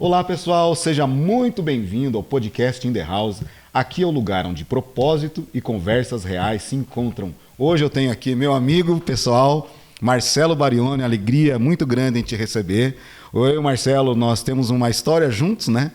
Olá pessoal, seja muito bem-vindo ao podcast In The House. Aqui é o lugar onde propósito e conversas reais se encontram. Hoje eu tenho aqui meu amigo pessoal, Marcelo Barione, alegria muito grande em te receber. Oi Marcelo, nós temos uma história juntos, né?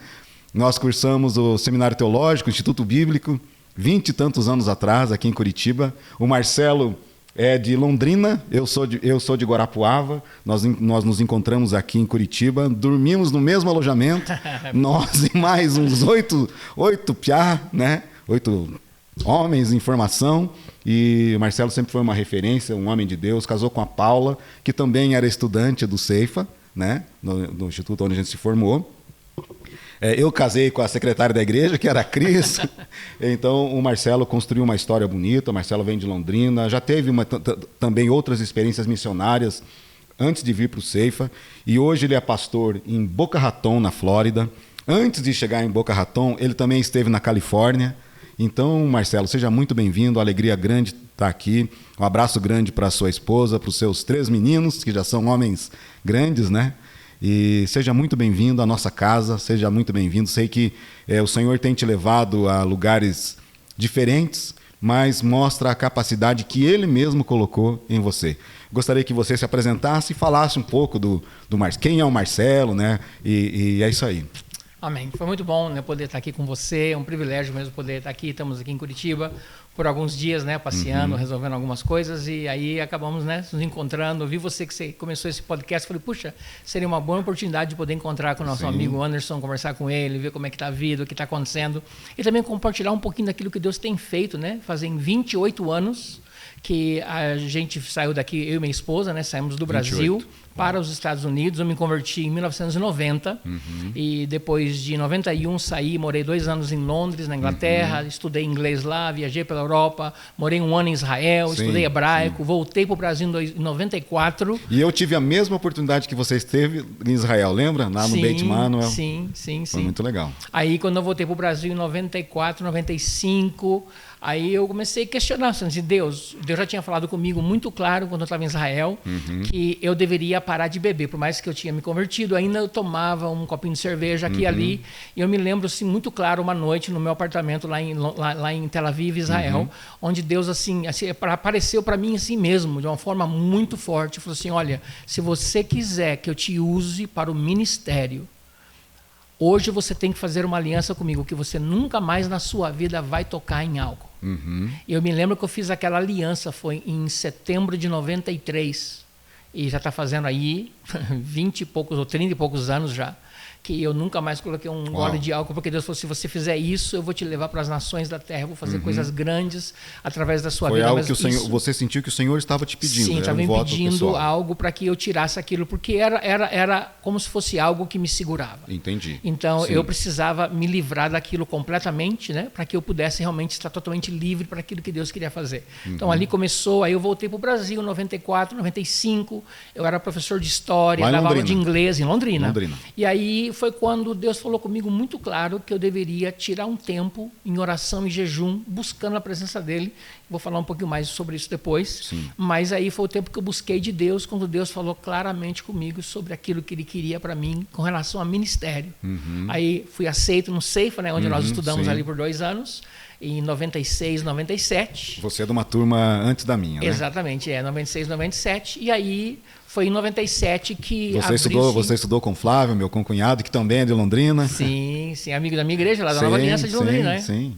Nós cursamos o Seminário Teológico, Instituto Bíblico, 20 e tantos anos atrás, aqui em Curitiba. O Marcelo é de Londrina, eu sou de Guarapuava, nós nos encontramos aqui em Curitiba, dormimos no mesmo alojamento, nós e mais uns oito piá, né? 8 homens em formação, e o Marcelo sempre foi uma referência, um homem de Deus, casou com a Paula, que também era estudante do Ceifa, né? No instituto onde a gente se formou. Eu casei com a secretária da igreja, que era a Cris. Então, o Marcelo construiu uma história bonita. O Marcelo vem de Londrina. Já teve também outras experiências missionárias antes de vir para o Ceifa. E hoje ele é pastor em Boca Raton, na Flórida. Antes de chegar em Boca Raton, ele também esteve na Califórnia. Então, Marcelo, seja muito bem-vindo. Alegria grande estar aqui. Um abraço grande para a sua esposa, para os seus 3 meninos, que já são homens grandes, né? E seja muito bem-vindo à nossa casa, seja muito bem-vindo. Sei que o Senhor tem te levado a lugares diferentes, mas mostra a capacidade que Ele mesmo colocou em você. Gostaria que você se apresentasse e falasse um pouco do quem é o Marcelo, né? E é isso aí. Amém. Foi muito bom, né, poder estar aqui com você, é um privilégio mesmo poder estar aqui. Estamos aqui em Curitiba por alguns dias, né, passeando, resolvendo algumas coisas, e aí acabamos, né, nos encontrando. Eu vi que você começou esse podcast, falei, puxa, seria uma boa oportunidade de poder encontrar com o nosso amigo Anderson, conversar com ele, ver como é que está a vida, o que está acontecendo, e também compartilhar um pouquinho daquilo que Deus tem feito, né? Fazem 28 anos que a gente saiu daqui, eu e minha esposa, né, saímos do Brasil para os Estados Unidos. Eu me converti em 1990 e depois de 91 saí, morei 2 anos em Londres, na Inglaterra, estudei inglês lá, viajei pela Europa, morei 1 ano em Israel, estudei hebraico, voltei para o Brasil em 94. E eu tive a mesma oportunidade que você esteve em Israel, lembra? Lá no Beit Manuel. Sim. Foi muito legal. Aí quando eu voltei para o Brasil em 94, 95... Aí eu comecei a questionar, assim, Deus já tinha falado comigo muito claro quando eu estava em Israel, que eu deveria parar de beber. Por mais que eu tinha me convertido, ainda eu tomava um copinho de cerveja aqui e ali. E eu me lembro assim, muito claro uma noite no meu apartamento lá em Tel Aviv, Israel, onde Deus assim apareceu para mim assim mesmo, de uma forma muito forte. Falou assim, olha, se você quiser que eu te use para o ministério, hoje você tem que fazer uma aliança comigo, que você nunca mais na sua vida vai tocar em álcool. E eu me lembro que eu fiz aquela aliança, foi em setembro de 93, e já está fazendo aí 20 e poucos ou 30 e poucos anos já, que eu nunca mais coloquei um gole de álcool, porque Deus falou, se você fizer isso, eu vou te levar para as nações da terra, eu vou fazer coisas grandes através da sua vida. Foi algo que você sentiu que o Senhor estava te pedindo. Sim, estava me pedindo algo para que eu tirasse aquilo, porque era como se fosse algo que me segurava. Entendi. Então, eu precisava me livrar daquilo completamente, né, para que eu pudesse realmente estar totalmente livre para aquilo que Deus queria fazer. Então, ali começou, aí eu voltei para o Brasil em 94, 95, eu era professor de história, dava aula de inglês em Londrina. E aí foi quando Deus falou comigo muito claro que eu deveria tirar um tempo em oração e jejum, buscando a presença dele. Vou falar um pouquinho mais sobre isso depois. Mas aí foi o tempo que eu busquei de Deus, quando Deus falou claramente comigo sobre aquilo que Ele queria para mim com relação a ministério. Aí fui aceito no Ceifa, né, onde nós estudamos ali por 2 anos, em 96, 97. Você é de uma turma antes da minha, né? Exatamente, 96, 97. E aí foi em 97 que Você estudou com o Flávio, meu concunhado, que também é de Londrina. Sim, amigo da minha igreja, lá da Nova Aliança de Londrina, né? Sim.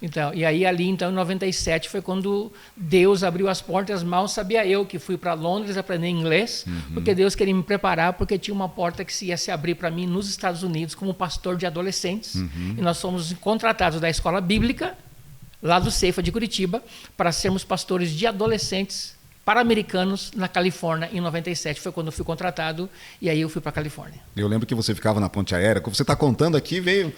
Então, e aí ali, então, em 97, foi quando Deus abriu as portas. Mal sabia eu que fui para Londres aprender inglês, porque Deus queria me preparar, porque tinha uma porta que ia se abrir para mim nos Estados Unidos como pastor de adolescentes. E nós fomos contratados da escola bíblica, lá do Ceifa de Curitiba, para sermos pastores de adolescentes para-americanos na Califórnia em 97. Foi quando eu fui contratado e aí eu fui para a Califórnia. Eu lembro que você ficava na ponte aérea. Como você está contando aqui, veio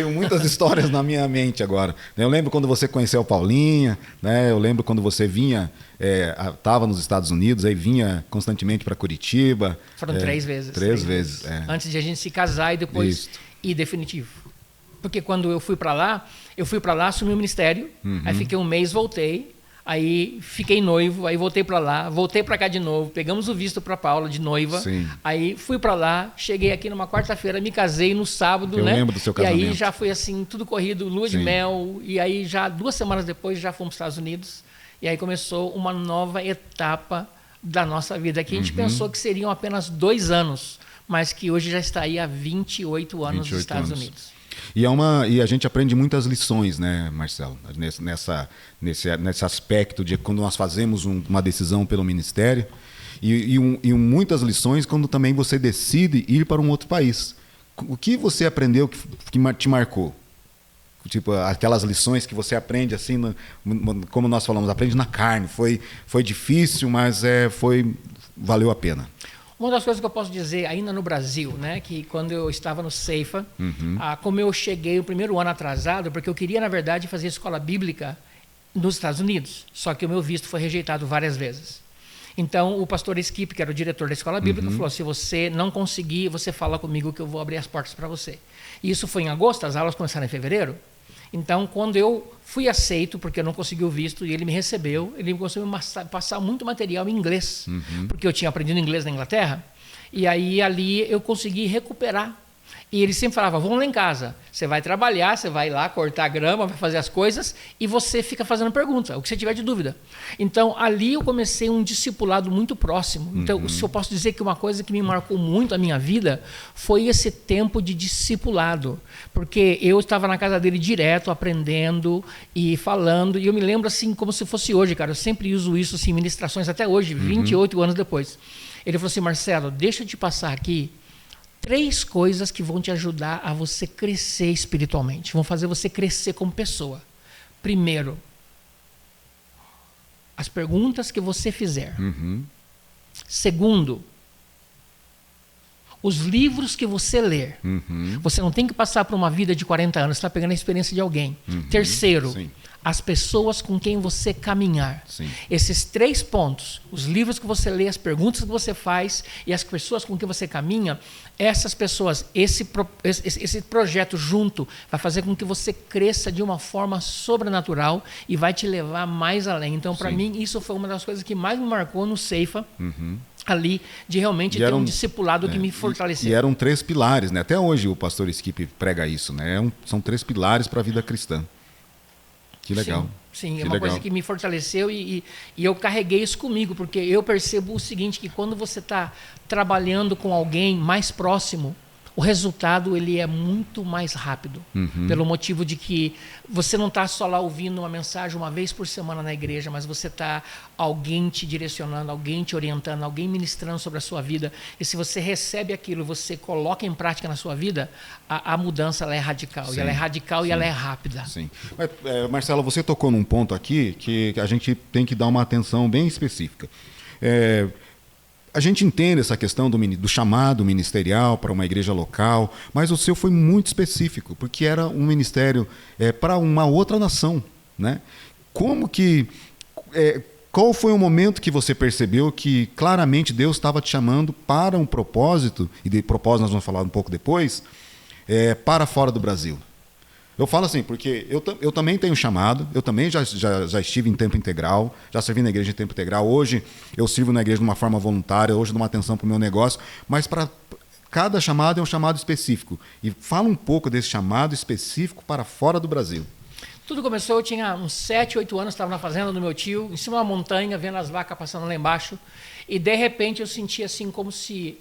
muitas histórias na minha mente agora. Eu lembro quando você conheceu Paulinha, né? Eu lembro quando você vinha, estava nos Estados Unidos, aí vinha constantemente para Curitiba. Foram 3 vezes. 3 vezes. Antes de a gente se casar e depois ir definitivo. Porque quando eu fui para lá, assumi o ministério, aí fiquei 1 mês, voltei. Aí fiquei noivo, aí voltei para lá, voltei para cá de novo, pegamos o visto para Paula de noiva. Sim. Aí fui para lá, cheguei aqui numa quarta-feira, me casei no sábado, Eu né? lembro do seu casamento. E aí já foi assim, tudo corrido, lua de Sim. mel, e aí já 2 semanas depois já fomos para os Estados Unidos. E aí começou uma nova etapa da nossa vida, que a gente pensou que seriam apenas 2 anos, mas que hoje já está aí há 28 anos nos Estados Unidos. E a gente aprende muitas lições, né, Marcelo, nesse aspecto de quando nós fazemos uma decisão pelo ministério, e muitas lições quando também você decide ir para um outro país. O que você aprendeu que te marcou? Tipo, aquelas lições que você aprende assim, como nós falamos, aprende na carne. Foi difícil, mas valeu a pena. Uma das coisas que eu posso dizer ainda no Brasil, né, que quando eu estava no Ceifa, como eu cheguei o primeiro ano atrasado, porque eu queria, na verdade, fazer escola bíblica nos Estados Unidos, só que o meu visto foi rejeitado várias vezes. Então, o pastor Skip, que era o diretor da escola bíblica, falou, se você não conseguir, você fala comigo que eu vou abrir as portas para você. E isso foi em agosto, as aulas começaram em fevereiro. Então, quando eu fui aceito, porque eu não consegui o visto, e ele me recebeu, ele conseguiu passar muito material em inglês, porque eu tinha aprendido inglês na Inglaterra, e aí ali eu consegui recuperar. E ele sempre falava, vamos lá em casa, você vai trabalhar, você vai lá cortar grama, vai fazer as coisas, e você fica fazendo pergunta, o que você tiver de dúvida. Então, ali eu comecei um discipulado muito próximo. Então, se eu posso dizer que uma coisa que me marcou muito a minha vida foi esse tempo de discipulado, porque eu estava na casa dele direto, aprendendo e falando, e eu me lembro assim, como se fosse hoje, cara, eu sempre uso isso, assim, ministrações até hoje, 28 anos depois. Ele falou assim, Marcelo, deixa eu te passar aqui 3 coisas que vão te ajudar a você crescer espiritualmente, vão fazer você crescer como pessoa. Primeiro, as perguntas que você fizer. Segundo, os livros que você ler. Você não tem que passar por uma vida de 40 anos, você está pegando a experiência de alguém. Terceiro, as pessoas com quem você caminhar. Esses 3 pontos, os livros que você lê, as perguntas que você faz e as pessoas com quem você caminha, essas pessoas, esse projeto junto vai fazer com que você cresça de uma forma sobrenatural e vai te levar mais além. Então, para mim, isso foi uma das coisas que mais me marcou no Ceifa, ali, de realmente ter um discipulado que me fortaleceu. E eram 3 pilares, né? Até hoje o pastor Skip prega isso, né? São 3 pilares para a vida cristã. Que legal. Sim, é uma coisa que me fortaleceu e eu carreguei isso comigo, porque eu percebo o seguinte, que quando você está trabalhando com alguém mais próximo, o resultado ele é muito mais rápido, pelo motivo de que você não está só lá ouvindo uma mensagem uma vez por semana na igreja, mas você está alguém te direcionando, alguém te orientando, alguém ministrando sobre a sua vida, e se você recebe aquilo, você coloca em prática na sua vida, a mudança ela é radical, e ela é radical e ela é rápida. Sim. Mas, Marcelo, você tocou num ponto aqui que a gente tem que dar uma atenção bem específica. A gente entende essa questão do chamado ministerial para uma igreja local, mas o seu foi muito específico, porque era um ministério para uma outra nação, né? Qual foi o momento que você percebeu que claramente Deus estava te chamando para um propósito, e de propósito nós vamos falar um pouco depois, para fora do Brasil? Eu falo assim, porque eu também tenho chamado, eu também já estive em tempo integral, já servi na igreja em tempo integral, hoje eu sirvo na igreja de uma forma voluntária, hoje dou uma atenção para o meu negócio, mas para cada chamado é um chamado específico. E fala um pouco desse chamado específico para fora do Brasil. Tudo começou, eu tinha uns 7, 8 anos, estava na fazenda do meu tio, em cima de uma montanha, vendo as vacas passando lá embaixo, e de repente eu senti assim como se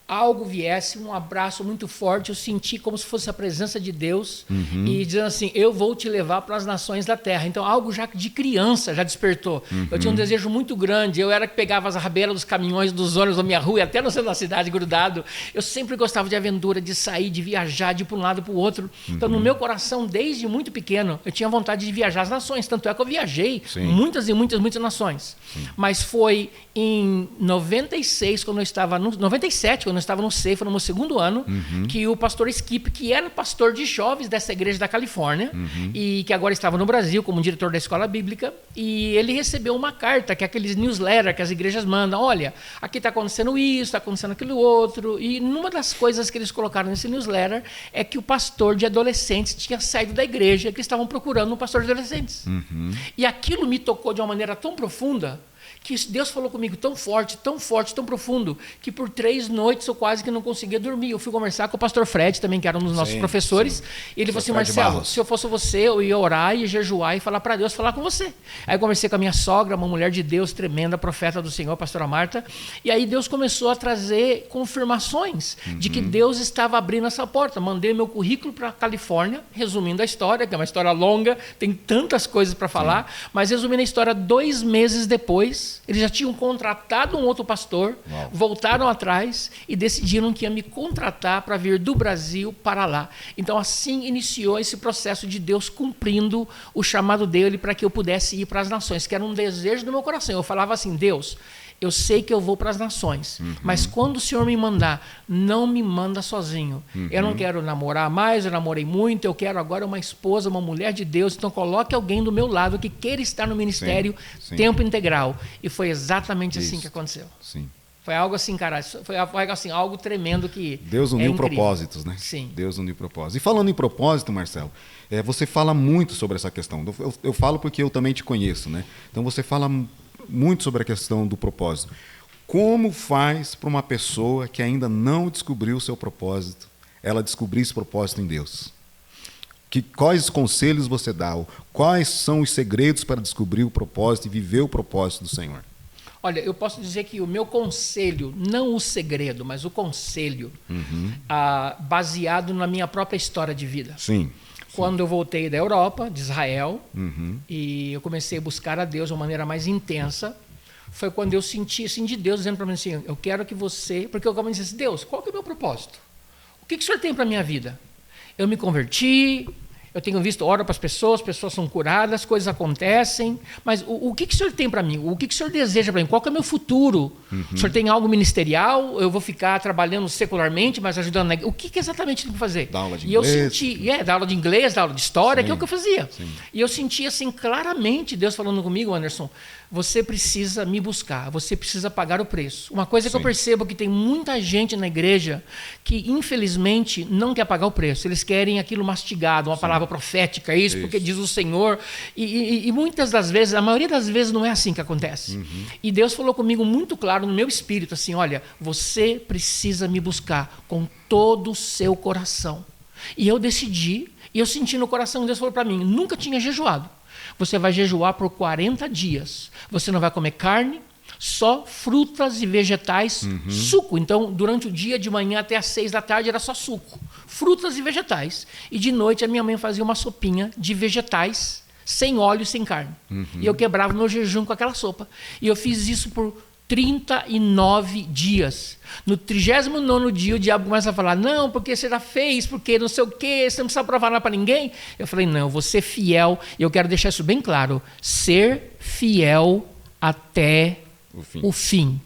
algo viesse, um abraço muito forte, eu senti como se fosse a presença de Deus, e dizendo assim, eu vou te levar para as nações da terra. Então algo já de criança já despertou. Eu tinha um desejo muito grande, eu era que pegava as rabeiras dos caminhões, dos ônibus da minha rua, até no centro da cidade, grudado. Eu sempre gostava de aventura, de sair, de viajar, de ir para um lado para o outro. Então no meu coração, desde muito pequeno, eu tinha vontade de viajar as nações, tanto é que eu viajei muitas e muitas, muitas nações. Mas foi em 96, quando eu estava, 97, quando quando eu estava no Ceifa, no meu segundo ano, que o pastor Skip, que era pastor de jovens dessa igreja da Califórnia, e que agora estava no Brasil como diretor da escola bíblica, e ele recebeu uma carta, que é aqueles newsletter que as igrejas mandam, olha, aqui está acontecendo isso, está acontecendo aquilo outro, e numa das coisas que eles colocaram nesse newsletter é que o pastor de adolescentes tinha saído da igreja, que estavam procurando um pastor de adolescentes. E aquilo me tocou de uma maneira tão profunda, que Deus falou comigo tão forte, tão profundo, que por 3 noites eu quase que não conseguia dormir. Eu fui conversar com o pastor Fred também, que era um dos nossos professores, e ele falou assim, Marcelo, se eu fosse você, eu ia orar e jejuar e falar para Deus falar com você. Aí eu conversei com a minha sogra, uma mulher de Deus tremenda, profeta do Senhor, a pastora Marta, e aí Deus começou a trazer confirmações de que Deus estava abrindo essa porta. Mandei meu currículo para a Califórnia, resumindo a história, que é uma história longa, tem tantas coisas para falar, mas resumindo a história, 2 meses depois, eles já tinham contratado um outro pastor, voltaram atrás e decidiram que ia me contratar para vir do Brasil para lá. Então, assim iniciou esse processo de Deus cumprindo o chamado dele para que eu pudesse ir para as nações, que era um desejo do meu coração. Eu falava assim, Deus, eu sei que eu vou para as nações, mas quando o Senhor me mandar, não me manda sozinho. Eu não quero namorar mais, eu namorei muito, eu quero agora uma esposa, uma mulher de Deus, então coloque alguém do meu lado que queira estar no ministério tempo integral. E foi exatamente assim que aconteceu. Foi algo assim, cara, foi assim, algo tremendo que Deus uniu propósitos, né? Sim. Deus uniu propósitos. E falando em propósito, Marcelo, você fala muito sobre essa questão. Eu falo porque eu também te conheço, né? Então você fala muito sobre a questão do propósito. Como faz para uma pessoa que ainda não descobriu o seu propósito, ela descobrir esse propósito em Deus? Quais conselhos você dá? Quais são os segredos para descobrir o propósito e viver o propósito do Senhor? Olha, eu posso dizer que o meu conselho, não o segredo, mas o conselho, baseado na minha própria história de vida. Sim. Quando eu voltei da Europa, de Israel, e eu comecei a buscar a Deus de uma maneira mais intensa, foi quando eu senti assim, de Deus dizendo para mim assim, eu quero que você... Porque eu comecei assim, Deus, qual que é o meu propósito? O que o Senhor tem para a minha vida? Eu me converti, eu tenho visto, oro para as pessoas são curadas, coisas acontecem, mas o que o Senhor tem para mim? O que o Senhor deseja para mim? Qual que é o meu futuro? O Senhor tem algo ministerial? Eu vou ficar trabalhando secularmente, mas ajudando... O que exatamente tem que fazer? Dar aula de inglês? E eu senti, dar aula de inglês, dar aula de história, que é o que eu fazia. Sim. E eu senti assim, claramente, Deus falando comigo, Anderson, você precisa me buscar, você precisa pagar o preço. Uma coisa que eu percebo que tem muita gente na igreja que, infelizmente, não quer pagar o preço. Eles querem aquilo mastigado, uma palavra profética, isso, porque diz o Senhor. E muitas das vezes, a maioria das vezes não é assim que acontece. E Deus falou comigo muito claro no meu espírito, assim, olha, você precisa me buscar com todo o seu coração. E eu decidi, e eu senti no coração, Deus falou para mim, nunca tinha jejuado. Você vai jejuar por 40 dias. Você não vai comer carne, só frutas e vegetais, suco. Então, durante o dia, de manhã até às 6 da tarde, era só suco. Frutas e vegetais. E de noite, a minha mãe fazia uma sopinha de vegetais, sem óleo e sem carne. E eu quebrava meu jejum com aquela sopa. E eu fiz isso por 39 dias. No 39º dia, o diabo começa a falar, não, porque você já fez, porque não sei o quê, você não precisa provar nada para ninguém. Eu falei, não, eu vou ser fiel, e eu quero deixar isso bem claro, ser fiel até o fim.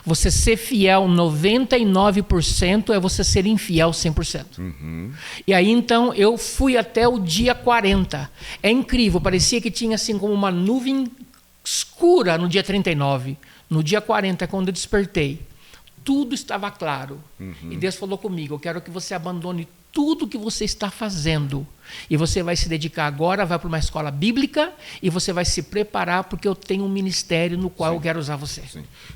Você ser fiel 99% é você ser infiel 100%. E aí, então, eu fui até o dia 40. É incrível, parecia que tinha assim como uma nuvem escura no dia 39. No dia 40, quando eu despertei, tudo estava claro. E Deus falou comigo, eu quero que você abandone tudo que você está fazendo. E você vai se dedicar agora, vai para uma escola bíblica e você vai se preparar porque eu tenho um ministério no qual eu quero usar você.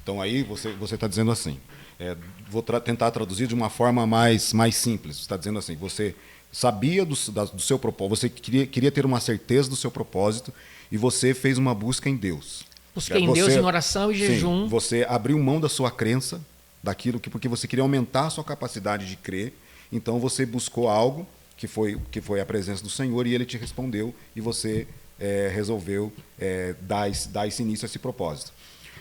Então aí você está dizendo assim, vou tentar traduzir de uma forma mais simples. Você está dizendo assim, você sabia do seu propósito, você queria ter uma certeza do seu propósito e você fez uma busca em Deus. Busquei em Deus em oração e jejum. Sim, você abriu mão da sua crença, porque você queria aumentar a sua capacidade de crer. Então você buscou algo que foi a presença do Senhor e Ele te respondeu e você resolveu dar esse início a esse propósito.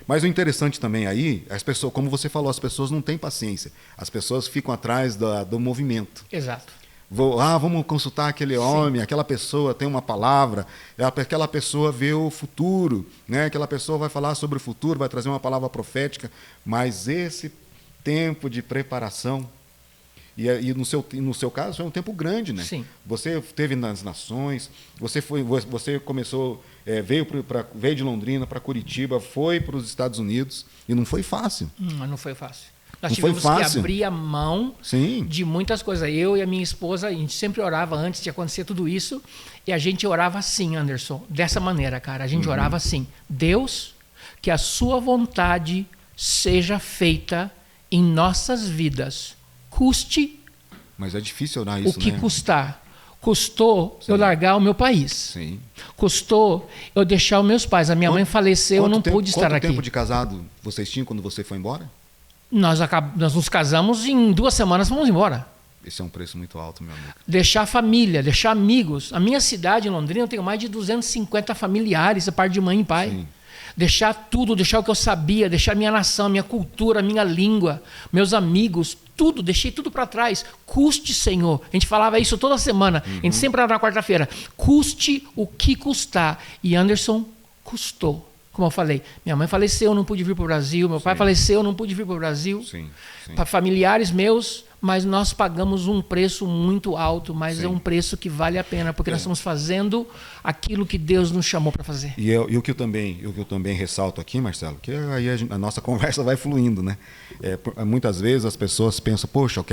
Mas o interessante também aí, as pessoas, como você falou, as pessoas não têm paciência. As pessoas ficam atrás do movimento. Exato. Vamos consultar aquele homem, aquela pessoa tem uma palavra, aquela pessoa vê o futuro, né? Aquela pessoa vai falar sobre o futuro, vai trazer uma palavra profética, mas esse tempo de preparação. E no seu caso foi um tempo grande, né? Sim. Você esteve nas nações, você começou, veio de Londrina para Curitiba, foi para os Estados Unidos e não foi fácil. Não foi fácil. Nós Não tivemos foi que fácil. abrir a mão Sim. de muitas coisas. Eu e a minha esposa, a gente sempre orava antes de acontecer tudo isso. E a gente orava assim, Anderson, dessa maneira, cara. A gente orava assim: Deus, que a sua vontade seja feita em nossas vidas. Custe Mas é difícil orar isso, o que né? custar. Custou eu largar o meu país. Sim. Custou eu deixar os meus pais. A minha mãe faleceu, eu não pude estar aqui. Quanto tempo de casado vocês tinham quando você foi embora? Nós nos casamos e em 2 semanas fomos embora. Esse é um preço muito alto, meu amigo. Deixar família, deixar amigos. A minha cidade, em Londrina, eu tenho mais de 250 familiares, a parte de mãe e pai. Sim. Deixar tudo, deixar o que eu sabia, deixar minha nação, minha cultura, minha língua, meus amigos, tudo, deixei tudo para trás. Custe, Senhor. A gente falava isso toda semana, a gente sempre era na quarta-feira. Custe o que custar. E Anderson custou. Como eu falei, minha mãe faleceu, eu não pude vir para o Brasil, meu pai faleceu, eu não pude vir para o Brasil. Sim. Para familiares meus, mas nós pagamos um preço muito alto, mas é um preço que vale a pena, porque nós estamos fazendo aquilo que Deus nos chamou para fazer. E o que eu também ressalto aqui, Marcelo, que aí a nossa conversa vai fluindo, né? Muitas vezes as pessoas pensam, poxa, eu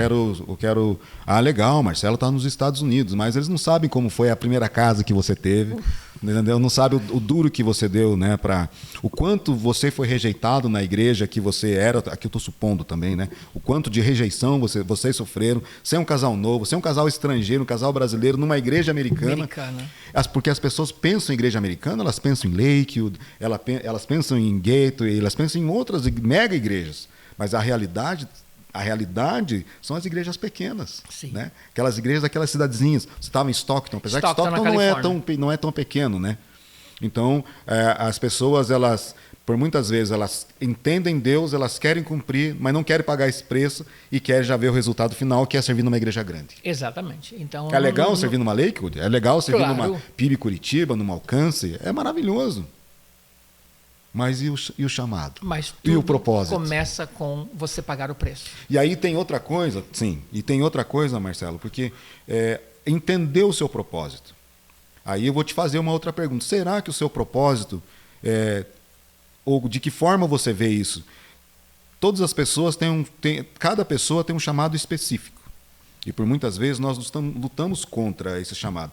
quero... Ah, legal, Marcelo está nos Estados Unidos, mas eles não sabem como foi a primeira casa que você teve, entendeu? Não sabe o duro que você deu, né? O quanto você foi rejeitado na igreja que você era, aqui eu estou supondo também, né? O quanto de rejeição vocês sofreram, ser um casal novo, ser um casal estrangeiro, um casal brasileiro, numa igreja americana. Porque as pessoas pensam em igreja americana, elas pensam em Lakewood, elas pensam em Gateway, elas pensam em outras mega igrejas. Mas a realidade são as igrejas pequenas, né? Aquelas igrejas daquelas cidadezinhas. Você estava em Stockton, apesar que Stockton não é tão pequeno, né? Então, as pessoas, por muitas vezes, elas entendem Deus, elas querem cumprir, mas não querem pagar esse preço e querem já ver o resultado final, que é servir numa igreja grande. Exatamente. Então, é legal servir numa Lakewood, é legal servir numa PIB Curitiba, numa Alcance, é maravilhoso. Mas e o chamado? Mas e o propósito? Começa com você pagar o preço. E aí tem outra coisa, Marcelo, porque entender o seu propósito. Aí eu vou te fazer uma outra pergunta. Será que o seu propósito, ou de que forma você vê isso? Todas as pessoas cada pessoa tem um chamado específico. E por muitas vezes nós lutamos contra esse chamado.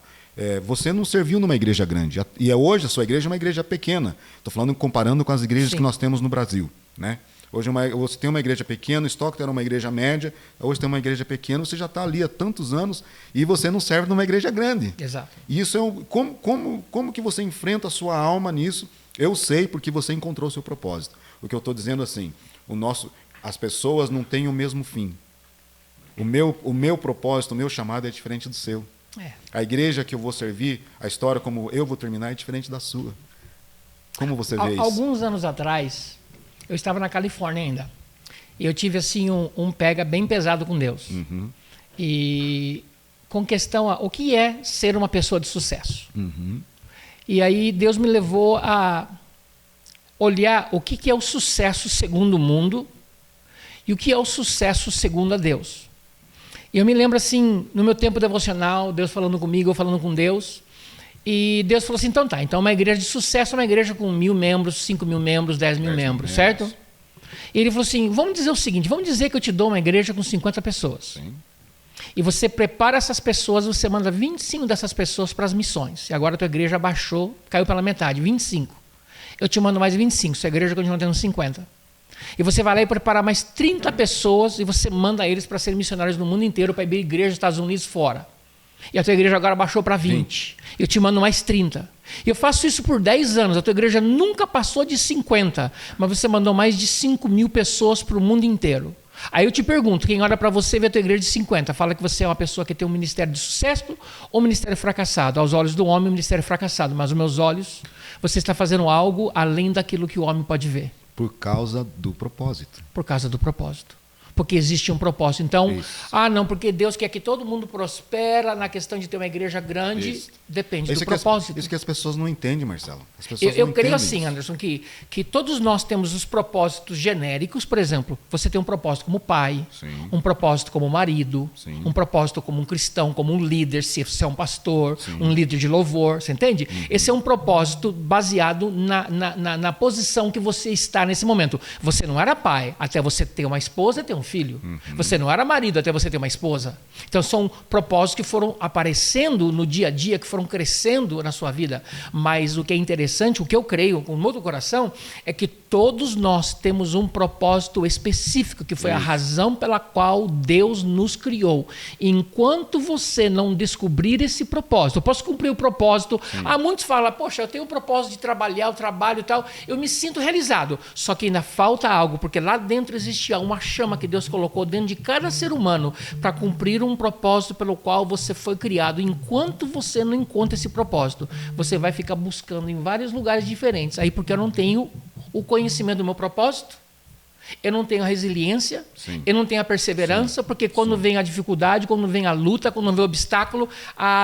Você não serviu numa igreja grande. E hoje a sua igreja é uma igreja pequena. Estou falando comparando com as igrejas que nós temos no Brasil, né? Hoje você tem uma igreja pequena, Stockton era uma igreja média, hoje tem uma igreja pequena, você já está ali há tantos anos e você não serve numa igreja grande. Exato. E isso como que você enfrenta a sua alma nisso? Eu sei, porque você encontrou o seu propósito. O que eu estou dizendo assim, as pessoas não têm o mesmo fim. O meu propósito, o meu chamado é diferente do seu. A igreja que eu vou servir, a história como eu vou terminar é diferente da sua. Como você vê isso? Alguns anos atrás, eu estava na Califórnia ainda. E eu tive assim um pega bem pesado com Deus. Uhum. E com questão o que é ser uma pessoa de sucesso. Uhum. E aí Deus me levou a olhar o que é o sucesso segundo o mundo e o que é o sucesso segundo a Deus. E eu me lembro assim, no meu tempo devocional, Deus falando comigo, eu falando com Deus. E Deus falou assim, então uma igreja de sucesso é uma igreja com 1.000 membros, 5.000 membros, 10.000 membros, certo? E ele falou assim, vamos dizer o seguinte, vamos dizer que eu te dou uma igreja com 50 pessoas. Sim. E você prepara essas pessoas, você manda 25 dessas pessoas para as missões. E agora a tua igreja baixou, caiu pela metade, 25. Eu te mando mais 25, sua igreja continua tendo 50. E você vai lá e prepara mais 30 pessoas e você manda eles para serem missionários no mundo inteiro, para abrir igreja nos Estados Unidos fora. E a tua igreja agora baixou para 20. Eu te mando mais 30. E eu faço isso por 10 anos. A tua igreja nunca passou de 50, mas você mandou mais de 5.000 pessoas para o mundo inteiro. Aí eu te pergunto, quem olha para você vê a tua igreja de 50, fala que você é uma pessoa que tem um ministério de sucesso ou um ministério fracassado? Aos olhos do homem, um ministério fracassado, mas aos meus olhos, você está fazendo algo além daquilo que o homem pode ver. Por causa do propósito. Por causa do propósito. porque existe um propósito. Então, Isso. não, porque Deus quer que todo mundo prospera na questão de ter uma igreja grande, Isso. depende Isso do que propósito. isso que as pessoas não entendem, Marcelo. As pessoas Eu não creio entendem assim, isso. Anderson, que todos nós temos os propósitos genéricos. Por exemplo, você tem um propósito como pai, Sim. um propósito como marido, Sim. um propósito como um cristão, como um líder, se você é um pastor, Sim. um líder de louvor, você entende? Esse é um propósito baseado na posição que você está nesse momento. Você não era pai até você ter uma esposa e ter um filho. Você não era marido até você ter uma esposa. Então são propósitos que foram aparecendo no dia a dia, que foram crescendo na sua vida. Mas o que é interessante, o que eu creio com todo o coração, é que todos nós temos um propósito específico, que foi a razão pela qual Deus nos criou. Enquanto você não descobrir esse propósito, eu posso cumprir o propósito. Muitos falam, poxa, eu tenho o propósito de trabalhar, o trabalho e tal, eu me sinto realizado. Só que ainda falta algo, porque lá dentro existia uma chama que Deus colocou dentro de cada ser humano para cumprir um propósito pelo qual você foi criado. Enquanto você não encontra esse propósito, você vai ficar buscando em vários lugares diferentes. Aí porque eu não tenho o conhecimento do meu propósito, eu não tenho a resiliência, Sim. eu não tenho a perseverança, porque quando vem a dificuldade, quando vem a luta, quando vem o obstáculo,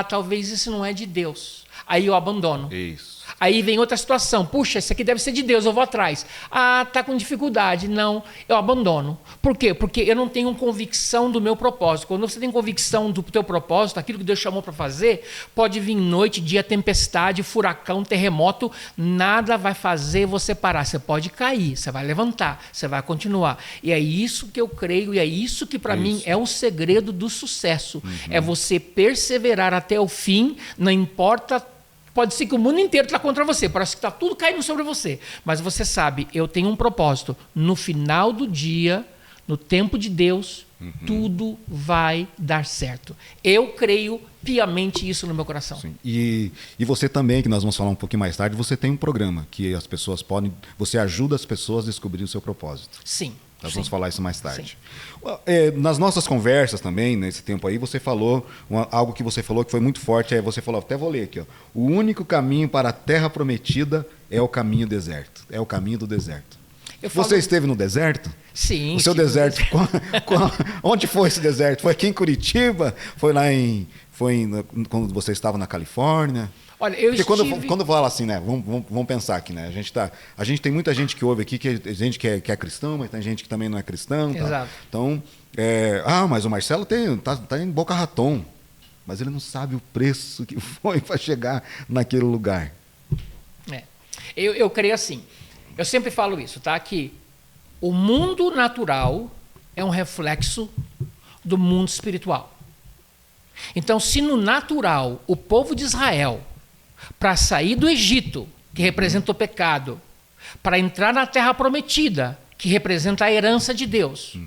talvez isso não é de Deus. Aí eu abandono. Isso. Aí vem outra situação. Puxa, isso aqui deve ser de Deus, eu vou atrás. Tá com dificuldade. Não, eu abandono. Por quê? Porque eu não tenho convicção do meu propósito. Quando você tem convicção do teu propósito, aquilo que Deus chamou para fazer, pode vir noite, dia, tempestade, furacão, terremoto, nada vai fazer você parar. Você pode cair, você vai levantar, você vai continuar. E é isso que eu creio, e é isso que para mim é o segredo do sucesso. É você perseverar até o fim, não importa. Pode ser que o mundo inteiro está contra você, parece que está tudo caindo sobre você. Mas você sabe, eu tenho um propósito. No final do dia, no tempo de Deus, tudo vai dar certo. Eu creio piamente isso no meu coração. Sim. E você também, que nós vamos falar um pouquinho mais tarde, você tem um programa que as pessoas podem... Você ajuda as pessoas a descobrir o seu propósito. Sim. Nós vamos falar isso mais tarde. Nas nossas conversas também, nesse tempo aí, você falou algo que você falou que foi muito forte. Aí você falou, até vou ler aqui, ó. O único caminho para a terra prometida é o caminho deserto. É o caminho do deserto. Você esteve no deserto? Sim. O seu deserto, onde foi esse deserto? Foi aqui em Curitiba? Foi quando você estava na Califórnia? Olha, eu Porque quando fala assim, né? Vamos pensar aqui, né? A gente tem muita gente que ouve aqui, que é gente que é cristão, mas tem gente que também não é cristão. Exato. Tá? Então, mas o Marcelo tá em Boca Raton, mas ele não sabe o preço que foi para chegar naquele lugar. Eu creio assim. Eu sempre falo isso, tá? Que o mundo natural é um reflexo do mundo espiritual. Então, se no natural o povo de Israel, para sair do Egito, que representa o pecado, para entrar na terra prometida, que representa a herança de Deus,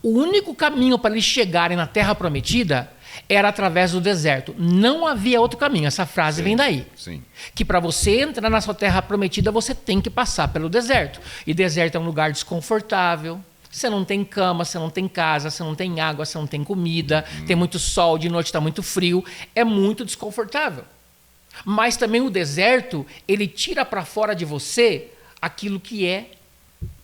o único caminho para eles chegarem na terra prometida era através do deserto. Não havia outro caminho. Essa frase vem daí. Sim. Que para você entrar na sua terra prometida, você tem que passar pelo deserto. E deserto é um lugar desconfortável. Você não tem cama, você não tem casa, você não tem água, você não tem comida, tem muito sol, de noite está muito frio. É muito desconfortável. Mas também o deserto, ele tira para fora de você aquilo que é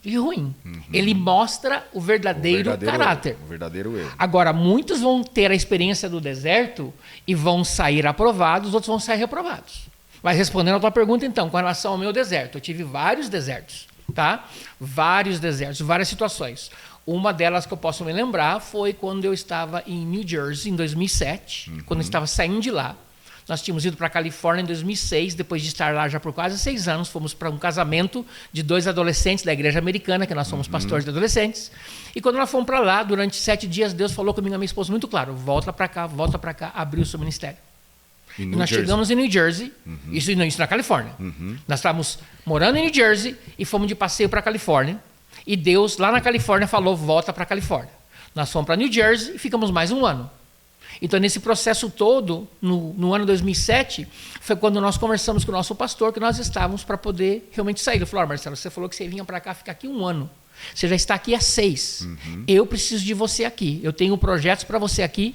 de ruim. Ele mostra o verdadeiro caráter. O verdadeiro eu. Agora, muitos vão ter a experiência do deserto e vão sair aprovados, outros vão sair reprovados. Mas respondendo a tua pergunta, então, com relação ao meu deserto, eu tive vários desertos, tá? Vários desertos, várias situações. Uma delas que eu posso me lembrar foi quando eu estava em New Jersey, em 2007, quando eu estava saindo de lá. Nós tínhamos ido para a Califórnia em 2006, depois de estar lá já por quase 6 anos, fomos para um casamento de 2 adolescentes da igreja americana, que nós somos pastores de adolescentes. E quando nós fomos para lá, durante 7 dias, Deus falou comigo e a minha esposa muito claro, volta para cá, abriu o seu ministério. E nós chegamos em New Jersey, isso na Califórnia. Nós estávamos morando em New Jersey e fomos de passeio para a Califórnia. E Deus, lá na Califórnia, falou, volta para a Califórnia. Nós fomos para New Jersey e ficamos mais 1 ano. Então, nesse processo todo, no ano 2007, foi quando nós conversamos com o nosso pastor, que nós estávamos para poder realmente sair. Ele falou, Marcelo, você falou que você vinha para cá ficar aqui 1 ano. Você já está aqui há 6. Eu preciso de você aqui. Eu tenho projetos para você aqui,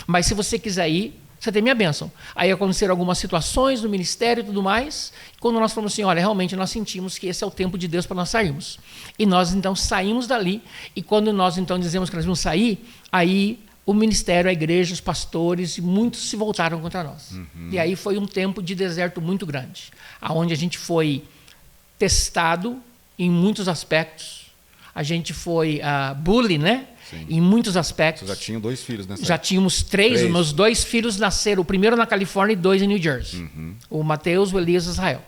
mas se você quiser ir, Você tem minha bênção. Aí aconteceram algumas situações no ministério e tudo mais. Quando nós falamos assim, olha, realmente nós sentimos que esse é o tempo de Deus para nós sairmos. E nós então saímos dali. E quando nós então dizemos que nós vamos sair, aí o ministério, a igreja, os pastores, muitos se voltaram contra nós. E aí foi um tempo de deserto muito grande, onde a gente foi testado em muitos aspectos. A gente foi bully, né? Sim. Em muitos aspectos. Você já tinha 2 filhos nessa Já época? tínhamos 3. Os meus 2 filhos nasceram, o primeiro na Califórnia e 2 em New Jersey. O Mateus, o Elias e o Israel.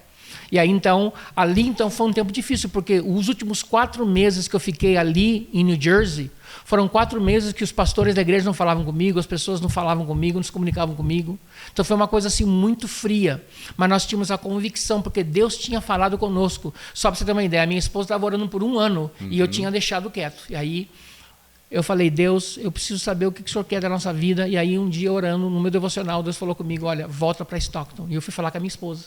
E aí, então, ali então, foi um tempo difícil, porque os últimos 4 meses que eu fiquei ali em New Jersey, foram 4 meses que os pastores da igreja não falavam comigo, as pessoas não falavam comigo, não se comunicavam comigo. Então foi uma coisa assim muito fria. Mas nós tínhamos a convicção, porque Deus tinha falado conosco. Só para você ter uma ideia, a minha esposa estava orando por 1 ano e eu tinha deixado quieto. E aí eu falei, Deus, eu preciso saber o que o Senhor quer da nossa vida. E aí um dia orando no meu devocional, Deus falou comigo, olha, volta para Stockton. E eu fui falar com a minha esposa.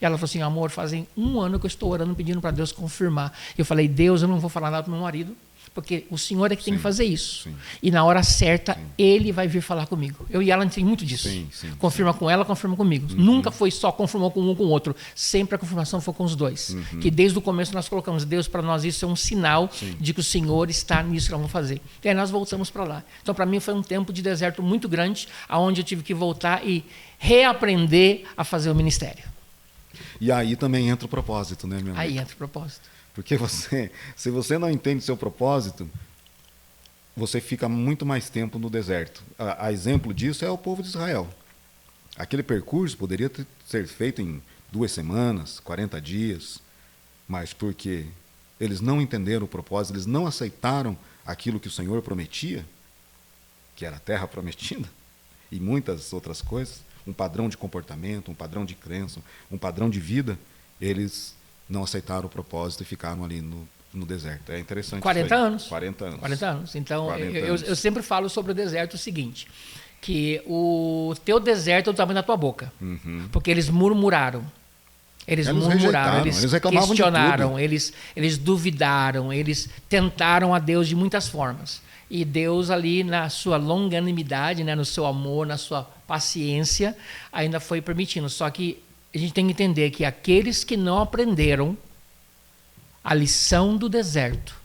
E ela falou assim, amor, fazem 1 ano que eu estou orando, pedindo para Deus confirmar. Eu falei, Deus, eu não vou falar nada para o meu marido, porque o Senhor é que tem que fazer isso. Sim. E na hora certa, Ele vai vir falar comigo. Eu e ela tem muito disso. Confirma com ela, confirma comigo. Nunca foi só confirmou com um com o outro. Sempre a confirmação foi com os 2. Que desde o começo nós colocamos, Deus, para nós isso é um sinal de que o Senhor está nisso que nós vamos fazer. E aí nós voltamos para lá. Então, para mim, foi um tempo de deserto muito grande, onde eu tive que voltar e reaprender a fazer o ministério. E aí também entra o propósito, né, meu amigo? Aí entra o propósito. Porque se você não entende seu propósito, você fica muito mais tempo no deserto. A exemplo disso é o povo de Israel. Aquele percurso poderia ser feito em 2 semanas, 40 dias, mas porque eles não entenderam o propósito, eles não aceitaram aquilo que o Senhor prometia, que era a terra prometida, e muitas outras coisas, um padrão de comportamento, um padrão de crença, um padrão de vida, eles não aceitaram o propósito e ficaram ali no deserto. É interessante. 40 anos. 40 anos. 40 anos. Então, 40 eu sempre falo sobre o deserto o seguinte, que o teu deserto é o tamanho da tua boca. Porque eles murmuraram. Eles murmuraram, eles reclamavam questionaram, de tudo. eles duvidaram, eles tentaram a Deus de muitas formas. E Deus ali, na sua longanimidade, né, no seu amor, na sua paciência, ainda foi permitindo. Só que a gente tem que entender que aqueles que não aprenderam a lição do deserto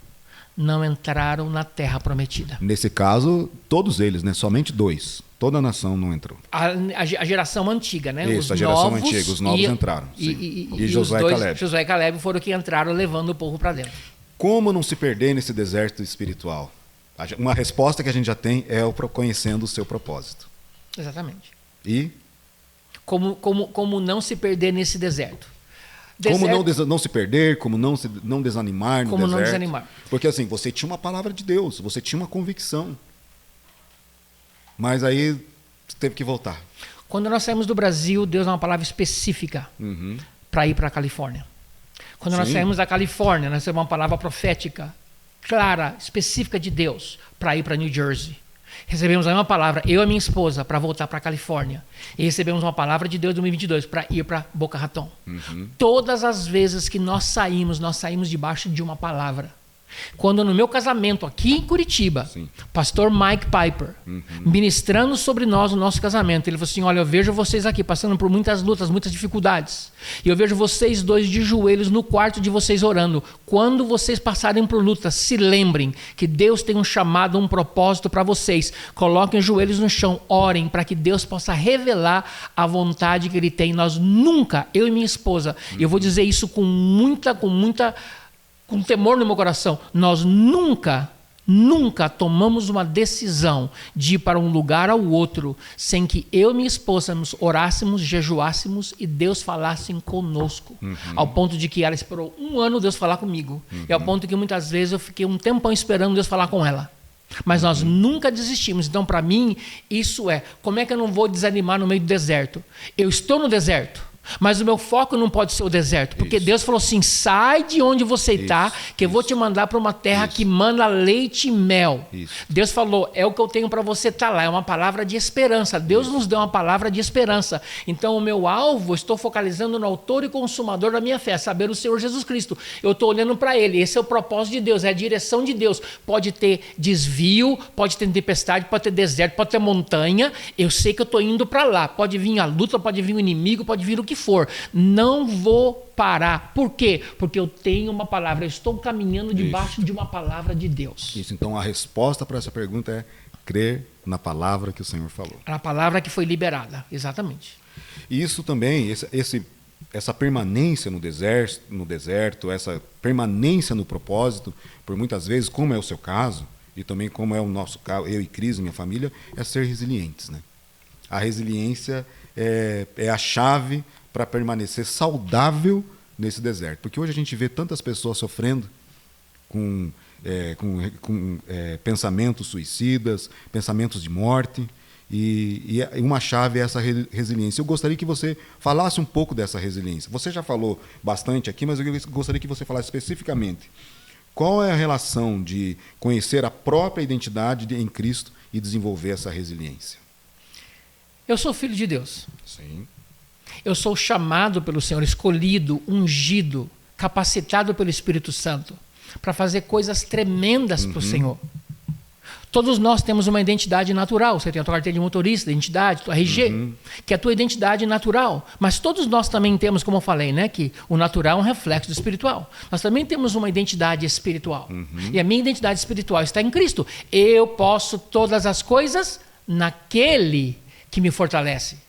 não entraram na terra prometida. Nesse caso, todos eles, né? Somente 2. Toda a nação não entrou. A geração antiga, né? Isso, a geração antiga. Os novos entraram. E Josué e Caleb. Josué e Caleb foram que entraram levando o povo para dentro. Como não se perder nesse deserto espiritual? Uma resposta que a gente já tem é conhecendo o seu propósito. Exatamente. E? Como não se perder nesse deserto? Como não se perder, como não desanimar no deserto. Como não desanimar. Porque assim, você tinha uma palavra de Deus, você tinha uma convicção. Mas aí você teve que voltar. Quando nós saímos do Brasil, Deus dá uma palavra específica para ir para a Califórnia. Quando nós saímos da Califórnia, nós temos uma palavra profética, clara, específica de Deus, para ir para New Jersey. Recebemos aí uma palavra, eu e a minha esposa, para voltar para a Califórnia. E recebemos uma palavra de Deus em 2022 para ir para Boca Raton. Todas as vezes que nós saímos debaixo de uma palavra. Quando no meu casamento aqui em Curitiba, pastor Mike Piper, ministrando sobre nós o nosso casamento, ele falou assim, olha, eu vejo vocês aqui passando por muitas lutas, muitas dificuldades, e eu vejo vocês 2 de joelhos no quarto de vocês orando. Quando vocês passarem por lutas, se lembrem que Deus tem um chamado, um propósito para vocês. Coloquem os joelhos no chão, orem para que Deus possa revelar a vontade que Ele tem. Nós nunca, eu e minha esposa, eu vou dizer isso com temor no meu coração, nós nunca tomamos uma decisão de ir para um lugar ao outro sem que eu e minha esposa nos orássemos, jejuássemos e Deus falasse conosco. Ao ponto de que ela esperou 1 ano Deus falar comigo. E ao ponto que muitas vezes eu fiquei um tempão esperando Deus falar com ela. Mas nós nunca desistimos. Então, para mim, isso como é que eu não vou desanimar no meio do deserto? Eu estou no deserto. Mas o meu foco não pode ser o deserto, porque Deus falou assim, sai de onde você está, que eu vou te mandar para uma terra que manda leite e mel. Deus falou, é o que eu tenho para você estar lá, é uma palavra de esperança. Deus nos deu uma palavra de esperança. Então o meu alvo, estou focalizando no autor e consumador da minha fé, saber o Senhor Jesus Cristo. Eu estou olhando para Ele, esse é o propósito de Deus, é a direção de Deus. Pode ter desvio, pode ter tempestade, pode ter deserto, pode ter montanha, eu sei que eu estou indo para lá. Pode vir a luta, pode vir o inimigo, pode vir o que for, não vou parar. Por quê? Porque eu tenho uma palavra, eu estou caminhando debaixo de uma palavra de Deus. Isso, então a resposta para essa pergunta é crer na palavra que o Senhor falou. Na palavra que foi liberada, exatamente. E isso também, essa permanência no deserto, essa permanência no propósito, por muitas vezes, como é o seu caso, e também como é o nosso caso, eu e Cris, minha família, é ser resilientes, né? A resiliência é a chave para permanecer saudável nesse deserto. Porque hoje a gente vê tantas pessoas sofrendo com pensamentos suicidas, pensamentos de morte, e uma chave é essa resiliência. Eu gostaria que você falasse um pouco dessa resiliência. Você já falou bastante aqui, mas eu gostaria que você falasse especificamente qual é a relação de conhecer a própria identidade em Cristo e desenvolver essa resiliência. Eu sou filho de Deus. Sim. Eu sou chamado pelo Senhor, escolhido, ungido, capacitado pelo Espírito Santo para fazer coisas tremendas para o Senhor. Todos nós temos uma identidade natural. Você tem a tua carteira de motorista, identidade, tua RG, que é a tua identidade natural. Mas todos nós também temos, como eu falei, né, que o natural é um reflexo do espiritual. Nós também temos uma identidade espiritual. E a minha identidade espiritual está em Cristo. Eu posso todas as coisas naquele que me fortalece.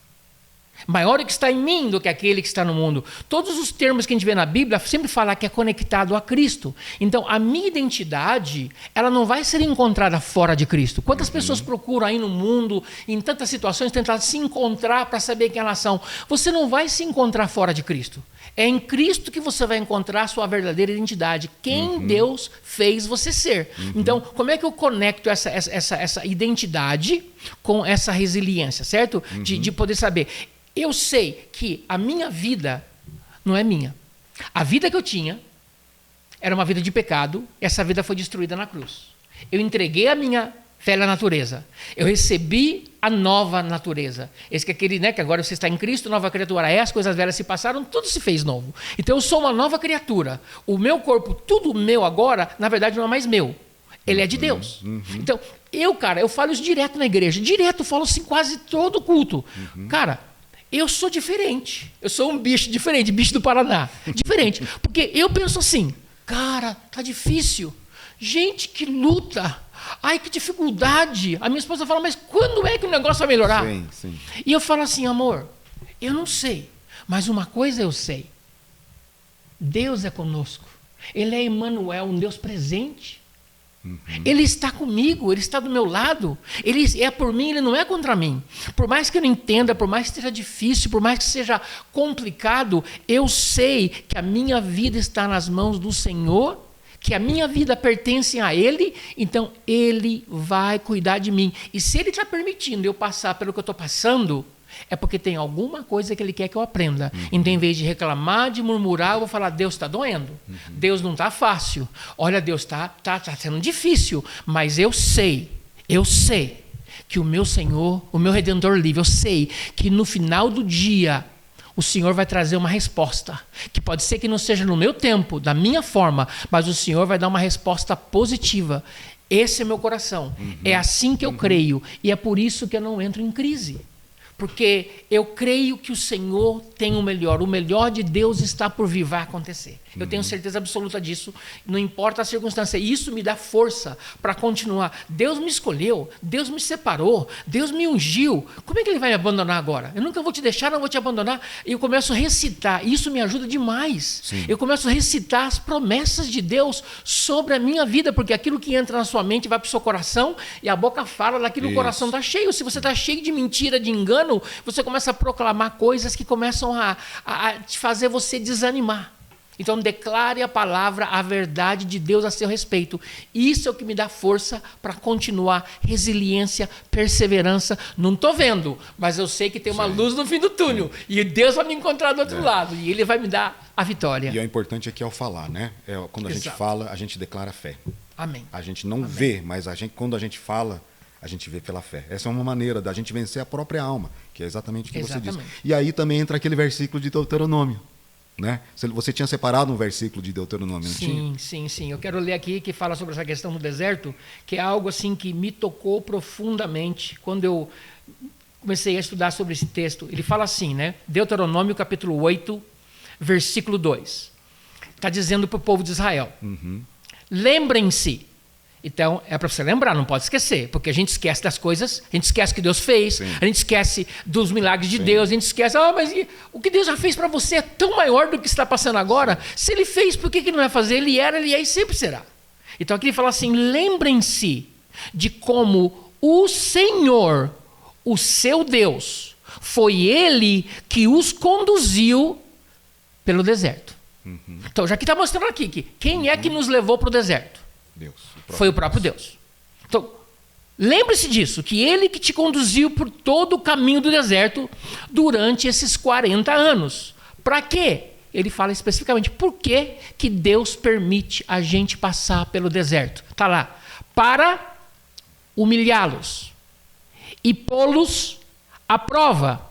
Maior é o que está em mim do que aquele que está no mundo. Todos os termos que a gente vê na Bíblia sempre fala que é conectado a Cristo. Então, a minha identidade, ela não vai ser encontrada fora de Cristo. Quantas pessoas procuram aí no mundo, em tantas situações, tentar se encontrar para saber quem elas são? Você não vai se encontrar fora de Cristo. É em Cristo que você vai encontrar a sua verdadeira identidade. Quem Deus fez você ser. Então, como é que eu conecto essa identidade com essa resiliência, certo? De poder saber... Eu sei que a minha vida não é minha. A vida que eu tinha era uma vida de pecado, essa vida foi destruída na cruz. Eu entreguei a minha velha natureza. Eu recebi a nova natureza. Esse que é aquele, né, que agora você está em Cristo, nova criatura é, as coisas velhas se passaram, tudo se fez novo. Então eu sou uma nova criatura. O meu corpo, tudo meu agora, na verdade não é mais meu. Ele é de Deus. Então, eu falo isso direto na igreja. Direto, eu falo assim quase todo culto. Cara, eu sou diferente. Eu sou um bicho diferente, bicho do Paraná. Diferente. Porque eu penso assim, cara, tá difícil. Gente, que luta. Ai, que dificuldade. A minha esposa fala, mas quando é que o negócio vai melhorar? Sim, sim. E eu falo assim, amor, eu não sei. Mas uma coisa eu sei. Deus é conosco. Ele é Emmanuel, um Deus presente. Ele está comigo, Ele está do meu lado. Ele é por mim, Ele não é contra mim. Por mais que eu não entenda, por mais que seja difícil, por mais que seja complicado, eu sei que a minha vida está nas mãos do Senhor, que a minha vida pertence a Ele, então Ele vai cuidar de mim. E se Ele está permitindo eu passar pelo que eu estou passando, é porque tem alguma coisa que Ele quer que eu aprenda. Então, em vez de reclamar, de murmurar, eu vou falar, Deus está doendo. Deus não está fácil. Olha, Deus está sendo difícil. Mas eu sei que o meu Senhor, o meu Redentor livre, eu sei que no final do dia, o Senhor vai trazer uma resposta. Que pode ser que não seja no meu tempo, da minha forma, mas o Senhor vai dar uma resposta positiva. Esse é meu coração. É assim que eu creio. E é por isso que eu não entro em crise. Porque eu creio que o Senhor tem o melhor de Deus está por vir, vai acontecer. Eu tenho certeza absoluta disso, não importa a circunstância, isso me dá força para continuar. Deus me escolheu, Deus me separou, Deus me ungiu, como é que Ele vai me abandonar agora? Eu nunca vou te deixar, não vou te abandonar. E eu começo a recitar, isso me ajuda demais. Sim. Eu começo a recitar as promessas de Deus sobre a minha vida, porque aquilo que entra na sua mente vai para o seu coração, e a boca fala daquilo que o coração está cheio. Se você está cheio de mentira, de engano, você começa a proclamar coisas que começam a te fazer você desanimar. Então declare a palavra, a verdade de Deus a seu respeito. Isso é o que me dá força para continuar, resiliência, perseverança. Não estou vendo, mas eu sei que tem uma luz no fim do túnel. E Deus vai me encontrar do outro lado. E Ele vai me dar a vitória. E o importante aqui é o falar, né? Quando a gente fala, a gente declara fé. Amém. A gente não vê, mas quando a gente fala, a gente vê pela fé. Essa é uma maneira da gente vencer a própria alma, que é exatamente o que você disse. E aí também entra aquele versículo de Deuteronômio. Né? Você tinha separado um versículo de Deuteronômio, não tinha? Sim. Eu quero ler aqui que fala sobre essa questão do deserto, que é algo assim que me tocou profundamente quando eu comecei a estudar sobre esse texto. Ele fala assim, né? Deuteronômio capítulo 8, versículo 2. Está dizendo para o povo de Israel. Lembrem-se. Então, é para você lembrar, não pode esquecer, porque a gente esquece das coisas, a gente esquece o que Deus fez, a gente esquece dos milagres de Deus, a gente esquece, mas o que Deus já fez para você é tão maior do que está passando agora. Se Ele fez, por que Ele não vai fazer? Ele era, Ele é e sempre será. Então, aqui ele fala assim, lembrem-se de como o Senhor, o seu Deus, foi Ele que os conduziu pelo deserto. Então, já que está mostrando aqui, que quem é que nos levou para o deserto? Deus, foi o próprio Deus. Então, lembre-se disso, que Ele que te conduziu por todo o caminho do deserto durante esses 40 anos. Para quê? Ele fala especificamente por que Deus permite a gente passar pelo deserto. Está lá. Para humilhá-los e pô-los à prova,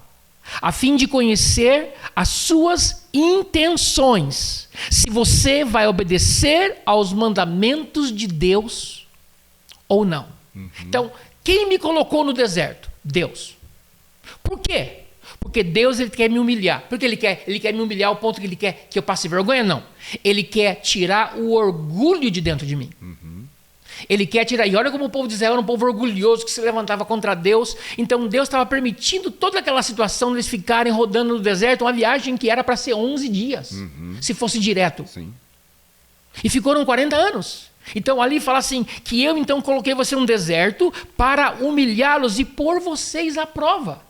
a fim de conhecer as suas intenções, se você vai obedecer aos mandamentos de Deus ou não. Então, quem me colocou no deserto? Deus. Por quê? Porque Deus ele quer me humilhar. Porque ele quer me humilhar ao ponto que Ele quer que eu passe vergonha? Não. Ele quer tirar o orgulho de dentro de mim. Ele quer tirar, e olha como o povo de Israel era um povo orgulhoso que se levantava contra Deus. Então Deus estava permitindo toda aquela situação de eles ficarem rodando no deserto, uma viagem que era para ser 11 dias, se fosse direto. E ficaram 40 anos. Então ali fala assim, que eu então coloquei você num deserto para humilhá-los e pôr vocês à prova.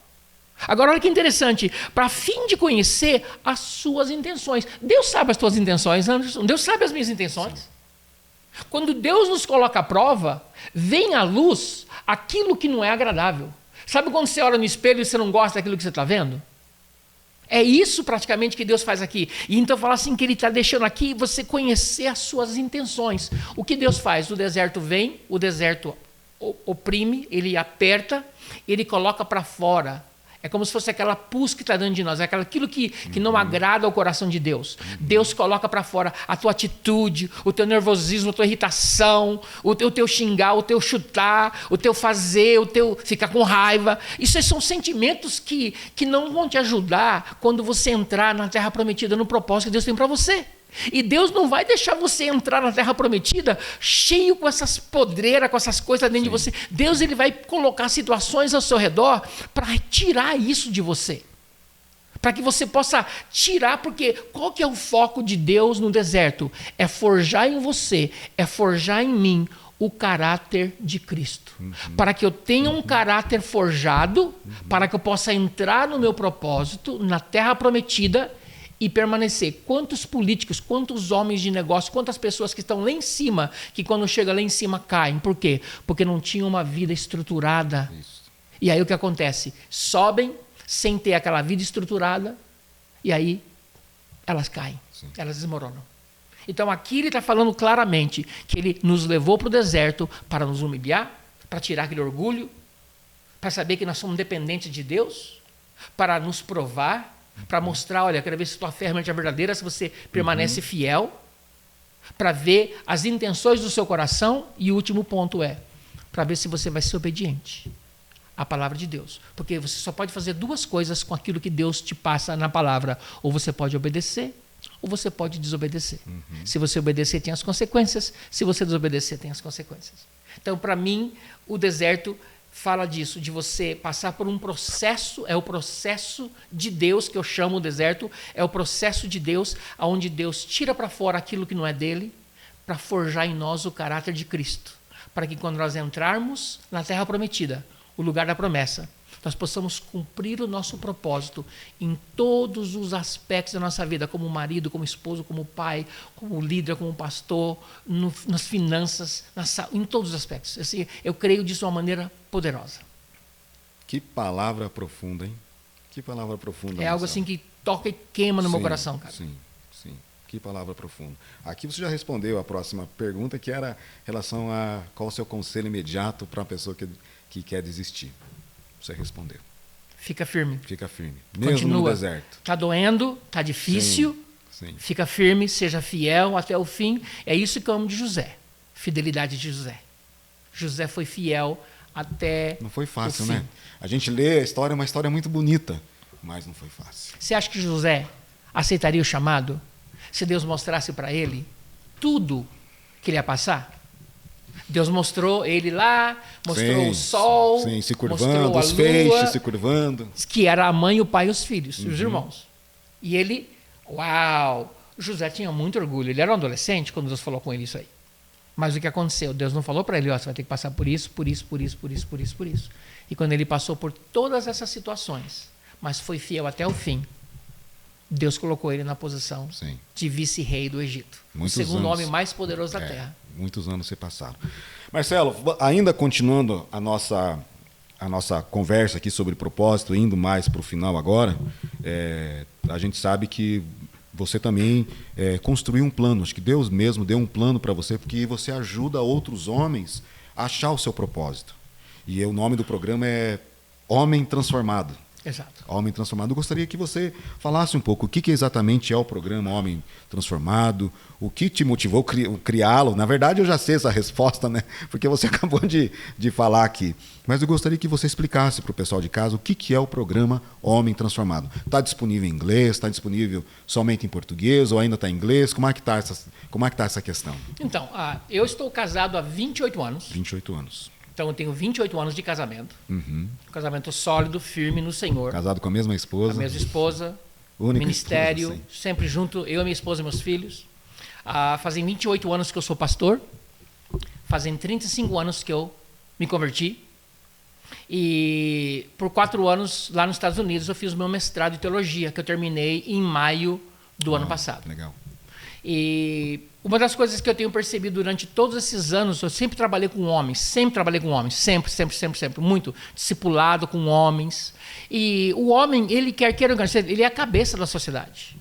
Agora olha que interessante, para fim de conhecer as suas intenções. Deus sabe as tuas intenções, Anderson. Deus sabe as minhas intenções. Quando Deus nos coloca à prova, vem à luz aquilo que não é agradável. Sabe quando você olha no espelho e você não gosta daquilo que você está vendo? É isso praticamente que Deus faz aqui. E então fala assim que Ele está deixando aqui você conhecer as suas intenções. O que Deus faz? O deserto vem, o deserto oprime, Ele aperta, Ele coloca para fora. É como se fosse aquela pus que está dentro de nós, aquilo que não agrada ao coração de Deus. Deus coloca para fora a tua atitude, o teu nervosismo, a tua irritação, o teu xingar, o teu chutar, o teu fazer, o teu ficar com raiva. Isso são sentimentos que não vão te ajudar quando você entrar na terra prometida, no propósito que Deus tem para você. E Deus não vai deixar você entrar na terra prometida cheio com essas podreiras, com essas coisas dentro de você. Deus ele vai colocar situações ao seu redor para tirar isso de você. Para que você possa tirar, porque qual que é o foco de Deus no deserto? É forjar em você, é forjar em mim o caráter de Cristo. Para que eu tenha um caráter forjado, para que eu possa entrar no meu propósito, na terra prometida, e permanecer. Quantos políticos, quantos homens de negócio, quantas pessoas que estão lá em cima, que quando chega lá em cima caem. Por quê? Porque não tinham uma vida estruturada. E aí o que acontece? Sobem sem ter aquela vida estruturada e aí elas caem, elas desmoronam. Então aqui ele está falando claramente que ele nos levou para o deserto para nos humilhar, para tirar aquele orgulho, para saber que nós somos dependentes de Deus, para nos provar, para mostrar, olha, quero ver se tua fé realmente é verdadeira, se você permanece fiel, para ver as intenções do seu coração, e o último ponto é, para ver se você vai ser obediente à palavra de Deus. Porque você só pode fazer duas coisas com aquilo que Deus te passa na palavra. Ou você pode obedecer, ou você pode desobedecer. Se você obedecer, tem as consequências. Se você desobedecer, tem as consequências. Então, para mim, o deserto fala disso, de você passar por um processo, é o processo de Deus, que eu chamo o deserto, é o processo de Deus, onde Deus tira para fora aquilo que não é dele, para forjar em nós o caráter de Cristo, para que quando nós entrarmos na terra prometida, o lugar da promessa, nós possamos cumprir o nosso propósito em todos os aspectos da nossa vida, como marido, como esposo, como pai, como líder, como pastor, nas finanças, em todos os aspectos. Assim, eu creio disso de uma maneira poderosa. Que palavra profunda, hein? Que palavra profunda. É algo assim que toca e queima no meu coração, cara. Sim. Que palavra profunda. Aqui você já respondeu a próxima pergunta, que era em relação a qual o seu conselho imediato para uma pessoa que quer desistir. Você respondeu. Fica firme. Fica firme. Mesmo Continua. no deserto. Está doendo, está difícil. Sim. Fica firme, seja fiel até o fim. É isso que eu amo de José. Fidelidade de José. José foi fiel até Não foi fácil, o fim. né? A gente lê a história, é uma história muito bonita, mas não foi fácil. Você acha que José aceitaria o chamado se Deus mostrasse para ele tudo que ele ia passar? Deus mostrou ele lá, mostrou o sol, se curvando, mostrou a os lua, feixes se curvando. que era a mãe, o pai e os filhos, os irmãos. E ele, uau! José tinha muito orgulho. Ele era um adolescente quando Deus falou com ele isso aí. Mas o que aconteceu? Deus não falou para ele, ó, você vai ter que passar por isso, por isso, por isso, por isso, por isso, por isso. E quando ele passou por todas essas situações, mas foi fiel até o fim, Deus colocou ele na posição de vice-rei do Egito. O segundo homem mais poderoso da terra. Muitos anos se passaram. Marcelo, ainda continuando a nossa conversa aqui sobre propósito, indo mais para o final agora, a gente sabe que você também construiu um plano. Acho que Deus mesmo deu um plano para você, porque você ajuda outros homens a achar o seu propósito. E o nome do programa é Homem Transformado. Exato. Homem Transformado. Eu gostaria que você falasse um pouco o que exatamente é o programa Homem Transformado, o que te motivou a criá-lo. Na verdade, eu já sei essa resposta, né? Porque você acabou de falar aqui. Mas eu gostaria que você explicasse para o pessoal de casa o que é o programa Homem Transformado. Está disponível em inglês? Está disponível somente em português? Ou ainda está em inglês? Como é que está essa questão? Então, eu estou casado há 28 anos. 28 anos. Então, eu tenho 28 anos de casamento. Um casamento sólido, firme no Senhor. Casado com a mesma esposa. A mesma esposa. Única ministério, esposa, sempre junto, eu, minha esposa e meus filhos. Fazem 28 anos que eu sou pastor. Fazem 35 anos que eu me converti. E por 4 anos, lá nos Estados Unidos, eu fiz o meu mestrado de teologia, que eu terminei em maio do ano passado. Legal. E uma das coisas que eu tenho percebido durante todos esses anos, eu sempre trabalhei com homens, sempre, muito discipulado com homens. E o homem, ele quer ele é a cabeça da sociedade.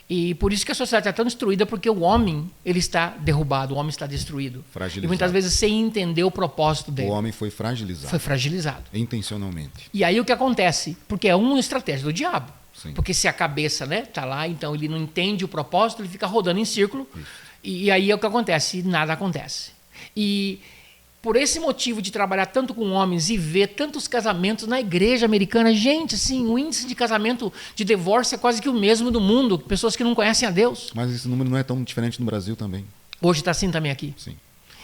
E por isso que a sociedade está tão destruída, porque o homem, ele está derrubado, o homem está destruído. Fragilizado. E muitas vezes sem entender o propósito dele. O homem foi fragilizado. Foi fragilizado. Intencionalmente. E aí o que acontece? Porque é uma estratégia do diabo. Sim. Porque se a cabeça está lá, então ele não entende o propósito, ele fica rodando em círculo. E aí é o que acontece, e nada acontece. E por esse motivo de trabalhar tanto com homens e ver tantos casamentos na igreja americana, gente, assim, o índice de casamento, de divórcio é quase que o mesmo do mundo, pessoas que não conhecem a Deus. Mas esse número não é tão diferente no Brasil também. Hoje está assim também aqui. Sim.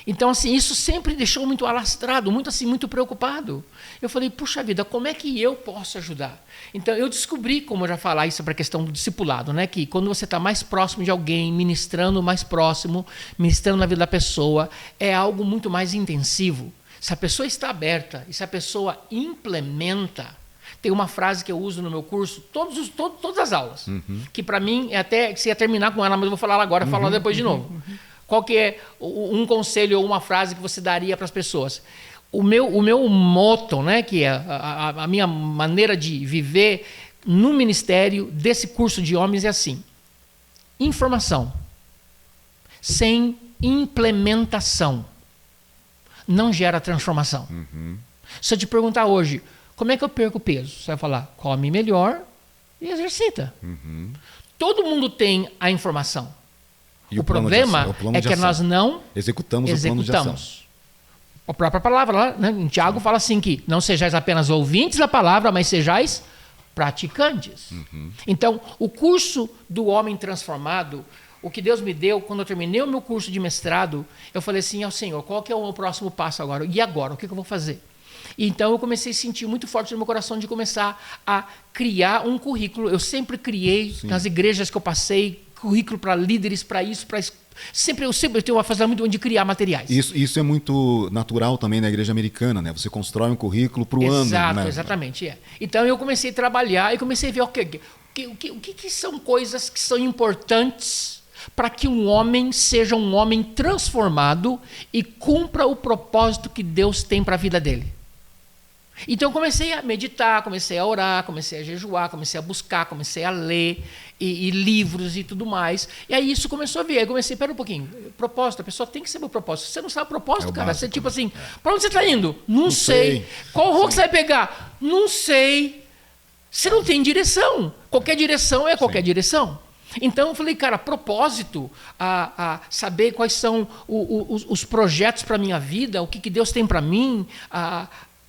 Então, assim, isso sempre deixou muito alastrado, muito preocupado. Eu falei, puxa vida, como é que eu posso ajudar? Então, eu descobri, como eu já falei, isso para a questão do discipulado, né? Que quando você está mais próximo de alguém, ministrando mais próximo, ministrando na vida da pessoa, é algo muito mais intensivo. Se a pessoa está aberta e se a pessoa implementa, tem uma frase que eu uso no meu curso, todas as aulas, que para mim é até, se ia terminar com ela, mas eu vou falar agora, falar depois de novo. Qual que é um conselho ou uma frase que você daria para as pessoas? O meu motto, né, que é a minha maneira de viver no ministério desse curso de homens é assim: informação sem implementação não gera transformação. Se eu te perguntar hoje, como é que eu perco peso? Você vai falar, come melhor e exercita. Todo mundo tem a informação. O problema é que nós não executamos o plano de ação. A própria palavra lá, né? Em Tiago fala assim que não sejais apenas ouvintes da palavra, mas sejais praticantes. Então, o curso do Homem Transformado, o que Deus me deu, quando eu terminei o meu curso de mestrado, eu falei assim ao Senhor, qual que é o meu próximo passo agora? E agora? O que eu vou fazer? Então, eu comecei a sentir muito forte no meu coração de começar a criar um currículo. Eu sempre criei, nas igrejas que eu passei, currículo para líderes, para isso, para eu sempre tenho uma facilidade muito grande de criar materiais. Isso é muito natural também na igreja americana, né? Você constrói um currículo para o ano. Né? Exatamente. É. Então eu comecei a trabalhar e comecei a ver o que são coisas que são importantes para que um homem seja um homem transformado e cumpra o propósito que Deus tem para a vida dele. Então eu comecei a meditar, comecei a orar, comecei a jejuar, comecei a buscar, comecei a ler e livros e tudo mais. E aí isso começou a vir. Aí eu comecei, pera um pouquinho, propósito, a pessoa tem que saber o propósito. Se você não sabe o propósito, cara, você tipo assim, para onde você está indo? Não sei. Qual rua que você vai pegar? Não sei. Você não tem direção. Qualquer direção é qualquer direção. Então eu falei, cara, propósito, a saber quais são os projetos para a minha vida, o que Deus tem para mim,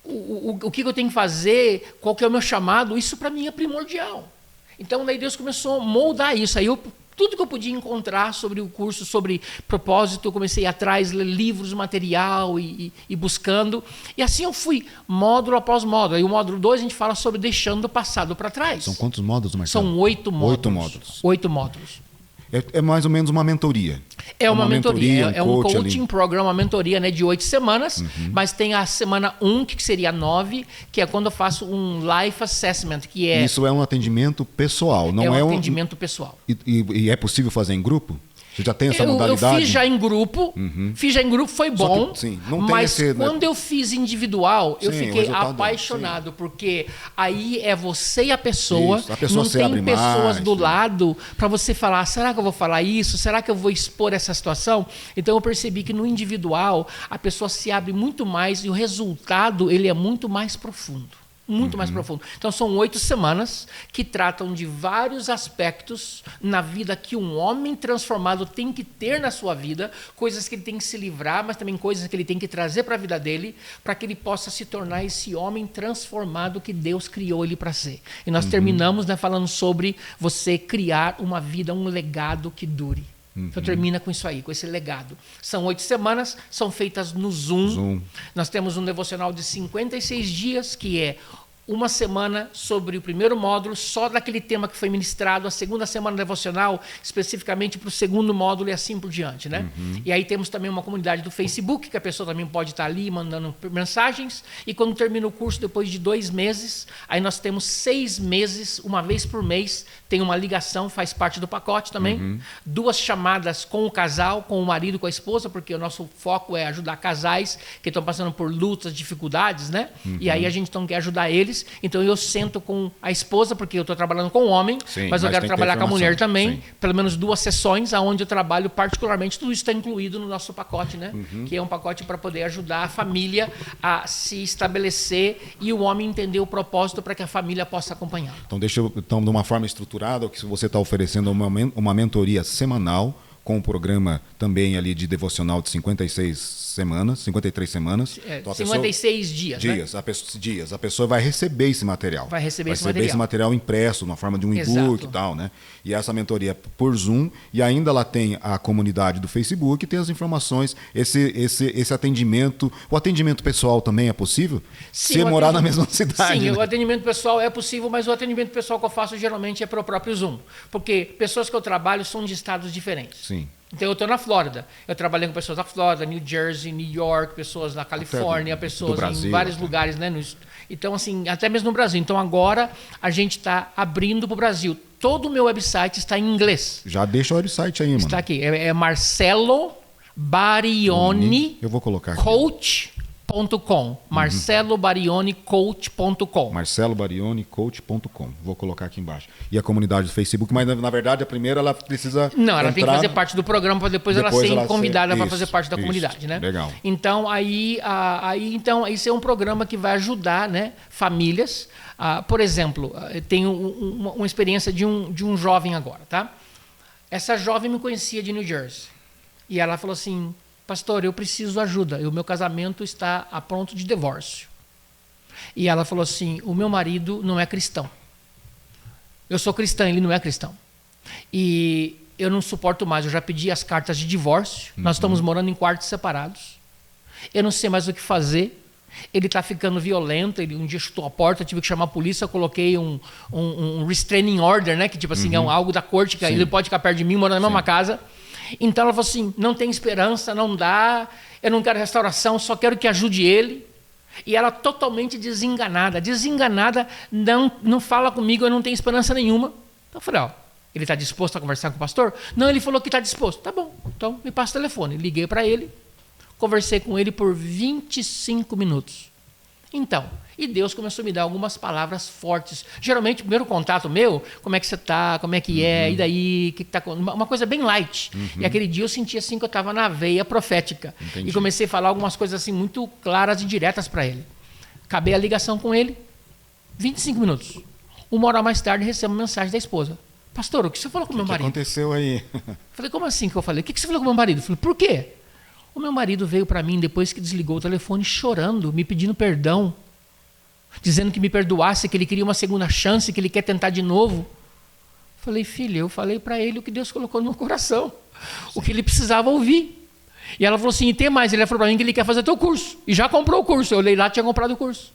o que eu tenho que fazer, qual que é o meu chamado, isso para mim é primordial. Então daí Deus começou a moldar isso. Aí tudo que eu podia encontrar sobre o curso, sobre propósito, eu comecei atrás, ler livros, material e buscando. E assim eu fui, módulo após módulo. Aí o módulo 2 a gente fala sobre deixando o passado para trás. São quantos módulos, Marcelo? São 8 módulos. 8 módulos. É mais ou menos uma mentoria. É uma mentoria. É um coaching program, uma mentoria, né, de 8 semanas, mas tem a semana 1, que seria 9, que é quando eu faço um life assessment, que é... Isso é um atendimento pessoal, não é um atendimento pessoal. E é possível fazer em grupo? Você já tem essa modalidade? Eu fiz já em grupo, foi bom, que, sim, não tem mas quando eu fiz individual, eu fiquei apaixonado, sim. Porque aí é você e a pessoa não se tem abre pessoas mais, do lado para você falar, será que eu vou falar isso? Será que eu vou expor essa situação? Então eu percebi que no individual a pessoa se abre muito mais e o resultado ele é muito mais profundo. Muito mais profundo. Então são 8 semanas que tratam de vários aspectos na vida que um homem transformado tem que ter na sua vida, coisas que ele tem que se livrar, mas também coisas que ele tem que trazer para a vida dele, para que ele possa se tornar esse homem transformado que Deus criou ele para ser. E nós terminamos, né, falando sobre você criar uma vida, um legado que dure. Então termina com isso aí, com esse legado. São 8 semanas, são feitas no Zoom. Nós temos um devocional de 56 dias, que é uma semana sobre o primeiro módulo, só daquele tema que foi ministrado, a segunda semana devocional, especificamente para o segundo módulo e assim por diante, né? E aí temos também uma comunidade do Facebook, que a pessoa também pode estar ali mandando mensagens, e quando termina o curso, depois de 2 meses, aí nós temos 6 meses, uma vez por mês, tem uma ligação, faz parte do pacote também, 2 chamadas com o casal, com o marido, com a esposa, porque o nosso foco é ajudar casais que estão passando por lutas, dificuldades, né? E aí a gente então quer ajudar eles. Então eu sento com a esposa, porque eu estou trabalhando com o homem, mas eu quero trabalhar com a mulher também, pelo menos 2 sessões, onde eu trabalho particularmente, tudo isso está incluído no nosso pacote, né? Que é um pacote para poder ajudar a família a se estabelecer e o homem entender o propósito para que a família possa acompanhar. Então, de uma forma estruturada, o que você está oferecendo uma mentoria semanal, com um programa também ali de devocional de 53 semanas. Então, 56 dias, né? A pessoa vai receber esse material. Vai receber esse material impresso, na forma de um e-book e tal, né? E essa mentoria é por Zoom, e ainda ela tem a comunidade do Facebook, tem as informações, esse atendimento. O atendimento pessoal também é possível? Sim, se morar na mesma cidade. Sim, né? O atendimento pessoal é possível, mas o atendimento pessoal que eu faço geralmente é para o próprio Zoom. Porque pessoas que eu trabalho são de estados diferentes. Sim. Então eu estou na Flórida. Eu trabalhei com pessoas da Flórida, New Jersey, New York, pessoas na Califórnia, pessoas Brasil, em vários lugares, né? Então, assim, até mesmo no Brasil. Então agora a gente está abrindo para o Brasil. Todo o meu website está em inglês. Já deixa o website aí, mano. Está aqui. É Marcelo Barioni. Eu vou colocar aqui. Coach.com. MarceloBarioneCoach.com. MarceloBarioneCoach.com. Vou colocar aqui embaixo. E a comunidade do Facebook, mas na verdade a primeira ela precisa. Não, ela tem que fazer parte do programa para depois ela ser convidada para fazer parte da comunidade, né? Legal. Então então esse é um programa que vai ajudar, né, famílias. Por exemplo, tenho uma experiência de um jovem agora, tá? Essa jovem me conhecia de New Jersey e ela falou assim: pastor, eu preciso ajuda. O meu casamento está a ponto de divórcio. E ela falou assim: o meu marido não é cristão. Eu sou cristã, ele não é cristão. E eu não suporto mais. Eu já pedi as cartas de divórcio. Nós estamos morando em quartos separados. Eu não sei mais o que fazer. Ele está ficando violento. Ele um dia chutou a porta, tive que chamar a polícia. Eu coloquei um restraining order, né? Que tipo assim, é algo da corte, que ele pode ficar perto de mim, morando na mesma casa. Então ela falou assim, não tem esperança, não dá, eu não quero restauração, só quero que ajude ele. E ela totalmente desenganada, não fala comigo, eu não tenho esperança nenhuma. Então eu falei, ó, ele está disposto a conversar com o pastor? Não, ele falou que está disposto. Tá bom, então me passa o telefone. Liguei para ele, conversei com ele por 25 minutos. Então, e Deus começou a me dar algumas palavras fortes. Geralmente, o primeiro contato meu, como é que você está, como é que é, e daí, o que está acontecendo? Uma coisa bem light. E aquele dia eu senti assim que eu estava na veia profética. Entendi. E comecei a falar algumas coisas assim muito claras e diretas para ele. Acabei a ligação com ele, 25 minutos. 1 hora mais tarde, recebo uma mensagem da esposa. Pastor, o que você falou com o meu marido? O que aconteceu aí? Falei, como assim que eu falei? O que você falou com o meu marido? Falei, por quê? O meu marido veio para mim depois que desligou o telefone chorando, me pedindo perdão, dizendo que me perdoasse, que ele queria uma segunda chance, que ele quer tentar de novo. Falei, filho, eu falei para ele o que Deus colocou no meu coração, o que ele precisava ouvir. E ela falou assim, e tem mais, ele falou para mim que ele quer fazer teu curso, e já comprou o curso. Eu olhei lá, tinha comprado o curso.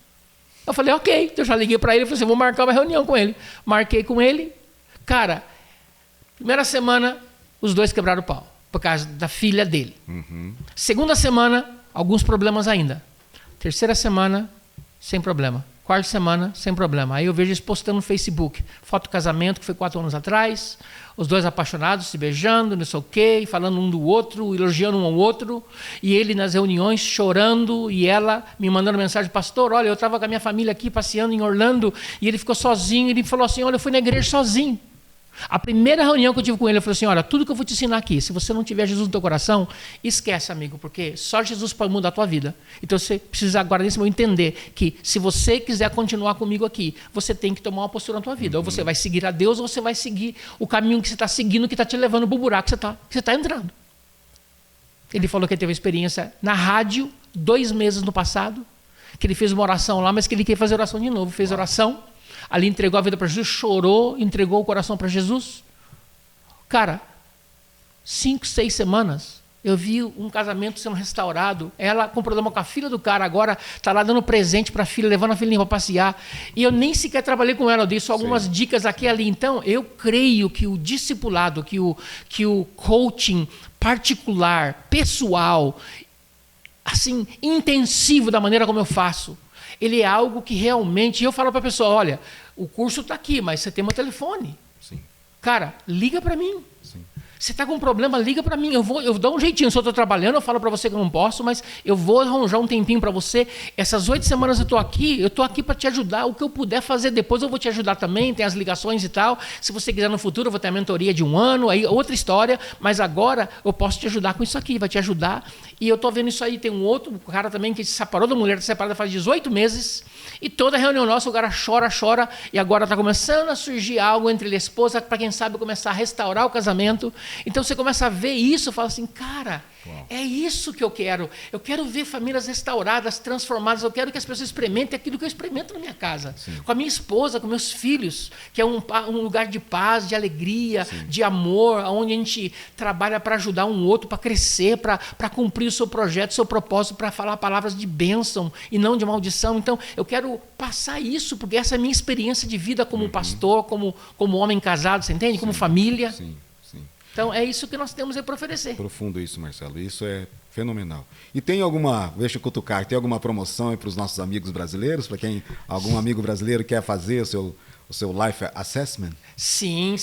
Eu falei, ok, então eu já liguei para ele, falei assim, vou marcar uma reunião com ele. Marquei com ele, cara, primeira semana, os dois quebraram o pau, por causa da filha dele. Segunda semana, alguns problemas ainda. Terceira semana, sem problema. Quarta semana, sem problema. Aí eu vejo eles postando no Facebook, foto do casamento, que foi 4 anos atrás, os dois apaixonados, se beijando, não sei o quê, falando um do outro, elogiando um ao outro, e ele nas reuniões chorando, e ela me mandando mensagem, pastor, olha, eu estava com a minha família aqui passeando em Orlando, e ele ficou sozinho, ele falou assim, olha, eu fui na igreja sozinho. A primeira reunião que eu tive com ele, eu falei assim, olha, tudo que eu vou te ensinar aqui, se você não tiver Jesus no teu coração, esquece, amigo, porque só Jesus pode mudar a tua vida. Então você precisa agora nesse momento entender que se você quiser continuar comigo aqui, você tem que tomar uma postura na tua vida. Ou você vai seguir a Deus, ou você vai seguir o caminho que você está seguindo, que está te levando para o buraco que você está entrando. Ele falou que ele teve uma experiência na rádio, 2 meses no passado, que ele fez uma oração lá, mas que ele queria fazer oração de novo. Fez oração. Ali entregou a vida para Jesus, chorou, entregou o coração para Jesus. Cara, 5, 6 semanas, eu vi um casamento sendo restaurado. Ela com problema com a filha do cara, agora está lá dando presente para a filha, levando a filhinha para passear. E eu nem sequer trabalhei com ela, eu dei só algumas dicas aqui e ali. Então, eu creio que o discipulado, que o coaching particular, pessoal, assim, intensivo da maneira como eu faço, ele é algo que realmente... Eu falo para a pessoa, olha, o curso está aqui, mas você tem meu telefone. Sim. Cara, liga para mim. Sim. Você está com um problema, liga para mim. Eu dou um jeitinho. Se eu estou trabalhando, eu falo para você que eu não posso, mas eu vou arranjar um tempinho para você. Essas 8 semanas eu estou aqui para te ajudar. O que eu puder fazer depois eu vou te ajudar também. Tem as ligações e tal. Se você quiser no futuro, eu vou ter a mentoria de 1 ano, aí outra história. Mas agora eu posso te ajudar com isso aqui, vai te ajudar. E eu estou vendo isso aí. Tem um outro cara também que se separou da mulher, está separada faz 18 meses. E toda reunião nossa, o cara chora. E agora está começando a surgir algo entre ele e a esposa, para quem sabe começar a restaurar o casamento. Então você começa a ver isso e fala assim, cara, é isso que eu quero. Eu quero ver famílias restauradas, transformadas. Eu quero que as pessoas experimentem aquilo que eu experimento na minha casa. Sim. Com a minha esposa, com meus filhos, que é um lugar de paz, de alegria, sim, de amor, onde a gente trabalha para ajudar um outro, para crescer, para cumprir o seu projeto, o seu propósito, para falar palavras de bênção e não de maldição. Então, eu quero passar isso, porque essa é a minha experiência de vida como pastor, como homem casado, você entende? Sim. Como família. Sim. Então, é isso que nós temos para oferecer. Profundo isso, Marcelo. Isso é fenomenal. E tem deixa eu cutucar, tem alguma promoção para os nossos amigos brasileiros? Para quem algum amigo brasileiro quer fazer o seu Life Assessment? Sim,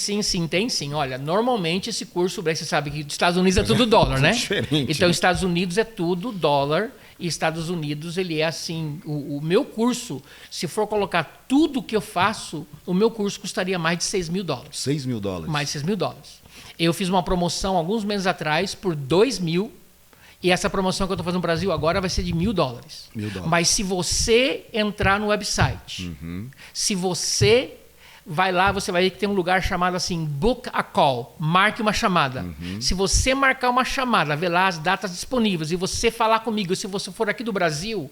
tem sim. Olha, normalmente esse curso, você sabe que nos Estados Unidos é tudo dólar, né? Diferente, então, né? Estados Unidos é tudo dólar. E Estados Unidos, ele é assim, o meu curso, se for colocar tudo que eu faço, o meu curso custaria mais de $6 mil. $6 mil? Mais de $6 mil. Eu fiz uma promoção alguns meses atrás por $2 mil, e essa promoção que eu estou fazendo no Brasil agora vai ser de $1.000. $1.000. Mas se você entrar no website, se você vai lá, você vai ver que tem um lugar chamado assim, Book a Call, marque uma chamada. Se você marcar uma chamada, ver lá as datas disponíveis e você falar comigo, se você for aqui do Brasil,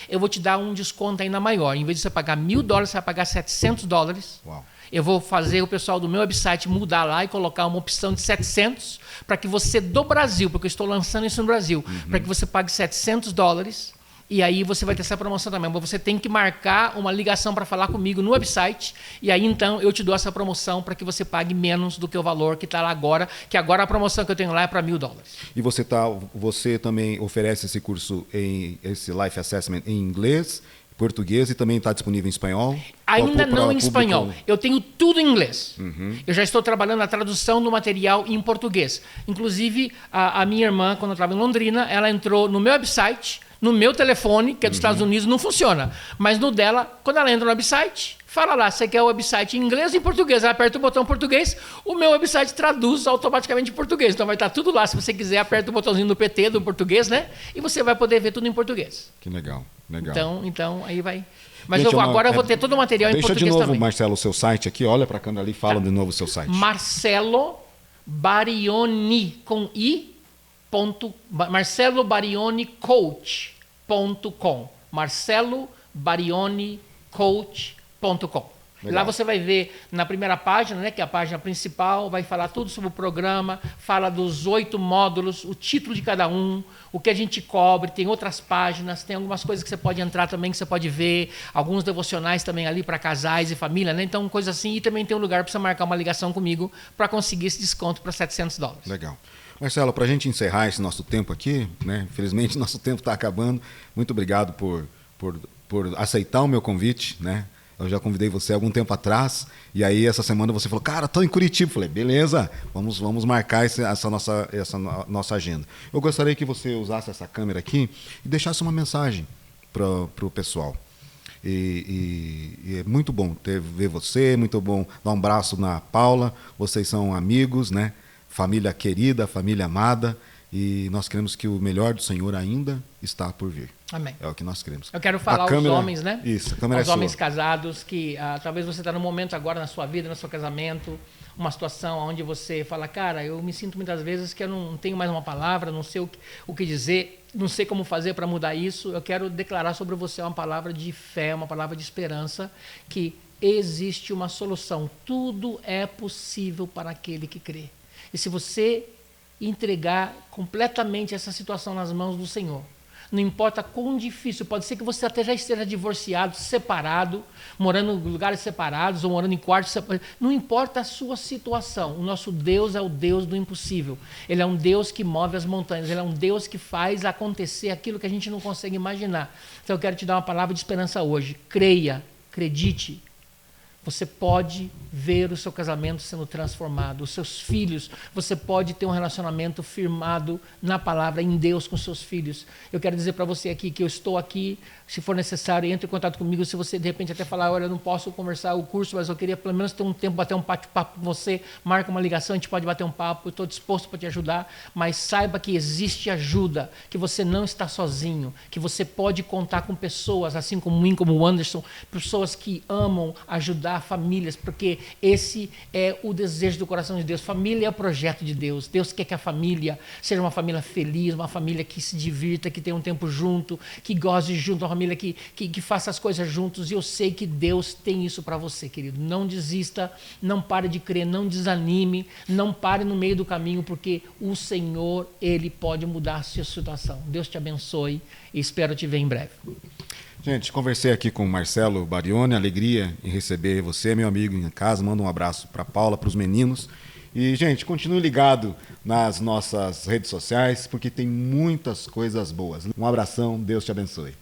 eu vou te dar um desconto ainda maior. Em vez de você pagar $1.000, você vai pagar $700. Uau. Eu vou fazer o pessoal do meu website mudar lá e colocar uma opção de 700 para que você do Brasil, porque eu estou lançando isso no Brasil, para que você pague $700 E aí você vai ter essa promoção também. Mas você tem que marcar uma ligação para falar comigo no website. E aí, então, eu te dou essa promoção para que você pague menos do que o valor que está lá agora. Que agora a promoção que eu tenho lá é para $1.000. E você também oferece esse curso, esse Life Assessment em inglês, português e também está disponível em espanhol? Ainda não em espanhol. Eu tenho tudo em inglês. Eu já estou trabalhando na tradução do material em português. Inclusive, a minha irmã, quando eu estava em Londrina, ela entrou no meu website, no meu telefone, que é dos Estados Unidos, não funciona. Mas no dela, quando ela entra no website, fala lá, você quer o website em inglês ou em português? Ela aperta o botão português, o meu website traduz automaticamente em português. Então vai estar tudo lá. Se você quiser, aperta o botãozinho do PT, do português, né? E você vai poder ver tudo em português. Que legal, legal. Então aí vai... Mas Gente, agora eu vou ter todo o material em português também. Deixa de novo, Marcelo, o seu site aqui. Olha para a câmera ali e fala de novo o seu site. Marcelo Barioni, com I, Marcelo Barioni Coach.com. Marcelo Barioni Coach.com. Lá você vai ver na primeira página, né, que é a página principal, vai falar tudo sobre o programa, fala dos 8 módulos, o título de cada um, o que a gente cobre, tem outras páginas, tem algumas coisas que você pode entrar também, que você pode ver, alguns devocionais também ali para casais e família, né? Então, coisa assim, e também tem um lugar para você marcar uma ligação comigo para conseguir esse desconto para $700. Legal. Marcelo, para a gente encerrar esse nosso tempo aqui, né? Infelizmente, nosso tempo está acabando. Muito obrigado por aceitar o meu convite, né? Eu já convidei você há algum tempo atrás, e aí essa semana você falou, cara, estou em Curitiba. Eu falei, beleza, vamos marcar essa nossa agenda. Eu gostaria que você usasse essa câmera aqui e deixasse uma mensagem para o pessoal. E é muito bom ver você, muito bom dar um abraço na Paula, vocês são amigos, né? Família querida, família amada, e nós queremos que o melhor do Senhor ainda está por vir. Amém. É o que nós queremos. Eu quero falar aos homens, né? Isso, a câmera aos é homens sua. Casados, que talvez você está num momento agora na sua vida, no seu casamento, uma situação onde você fala, cara, eu me sinto muitas vezes que eu não tenho mais uma palavra, não sei o que dizer, não sei como fazer para mudar isso. Eu quero declarar sobre você uma palavra de fé, uma palavra de esperança, que existe uma solução. Tudo é possível para aquele que crê. E se você entregar completamente essa situação nas mãos do Senhor, não importa quão difícil, pode ser que você até já esteja divorciado, separado, morando em lugares separados ou morando em quartos separados, não importa a sua situação, o nosso Deus é o Deus do impossível. Ele é um Deus que move as montanhas, Ele é um Deus que faz acontecer aquilo que a gente não consegue imaginar. Então eu quero te dar uma palavra de esperança hoje. Creia, acredite. Você pode ver o seu casamento sendo transformado, os seus filhos, você pode ter um relacionamento firmado na palavra, em Deus com seus filhos. Eu quero dizer para você aqui que eu estou aqui, se for necessário, entre em contato comigo, se você de repente até falar, olha, eu não posso conversar o curso, mas eu queria pelo menos ter um tempo, bater um papo com você, marca uma ligação, a gente pode bater um papo, eu estou disposto para te ajudar, mas saiba que existe ajuda, que você não está sozinho, que você pode contar com pessoas, assim como mim, como o Anderson, pessoas que amam ajudar famílias, porque esse é o desejo do coração de Deus. Família é o projeto de Deus. Deus quer que a família seja uma família feliz, uma família que se divirta, que tenha um tempo junto, que goze junto, uma família que faça as coisas juntos. E eu sei que Deus tem isso para você, querido. Não desista, não pare de crer, não desanime, não pare no meio do caminho, porque o Senhor, Ele pode mudar a sua situação. Deus te abençoe e espero te ver em breve. Gente, conversei aqui com o Marcelo Barioni, alegria em receber você, meu amigo, em casa. Manda um abraço para a Paula, para os meninos. E, gente, continue ligado nas nossas redes sociais, porque tem muitas coisas boas. Um abração, Deus te abençoe.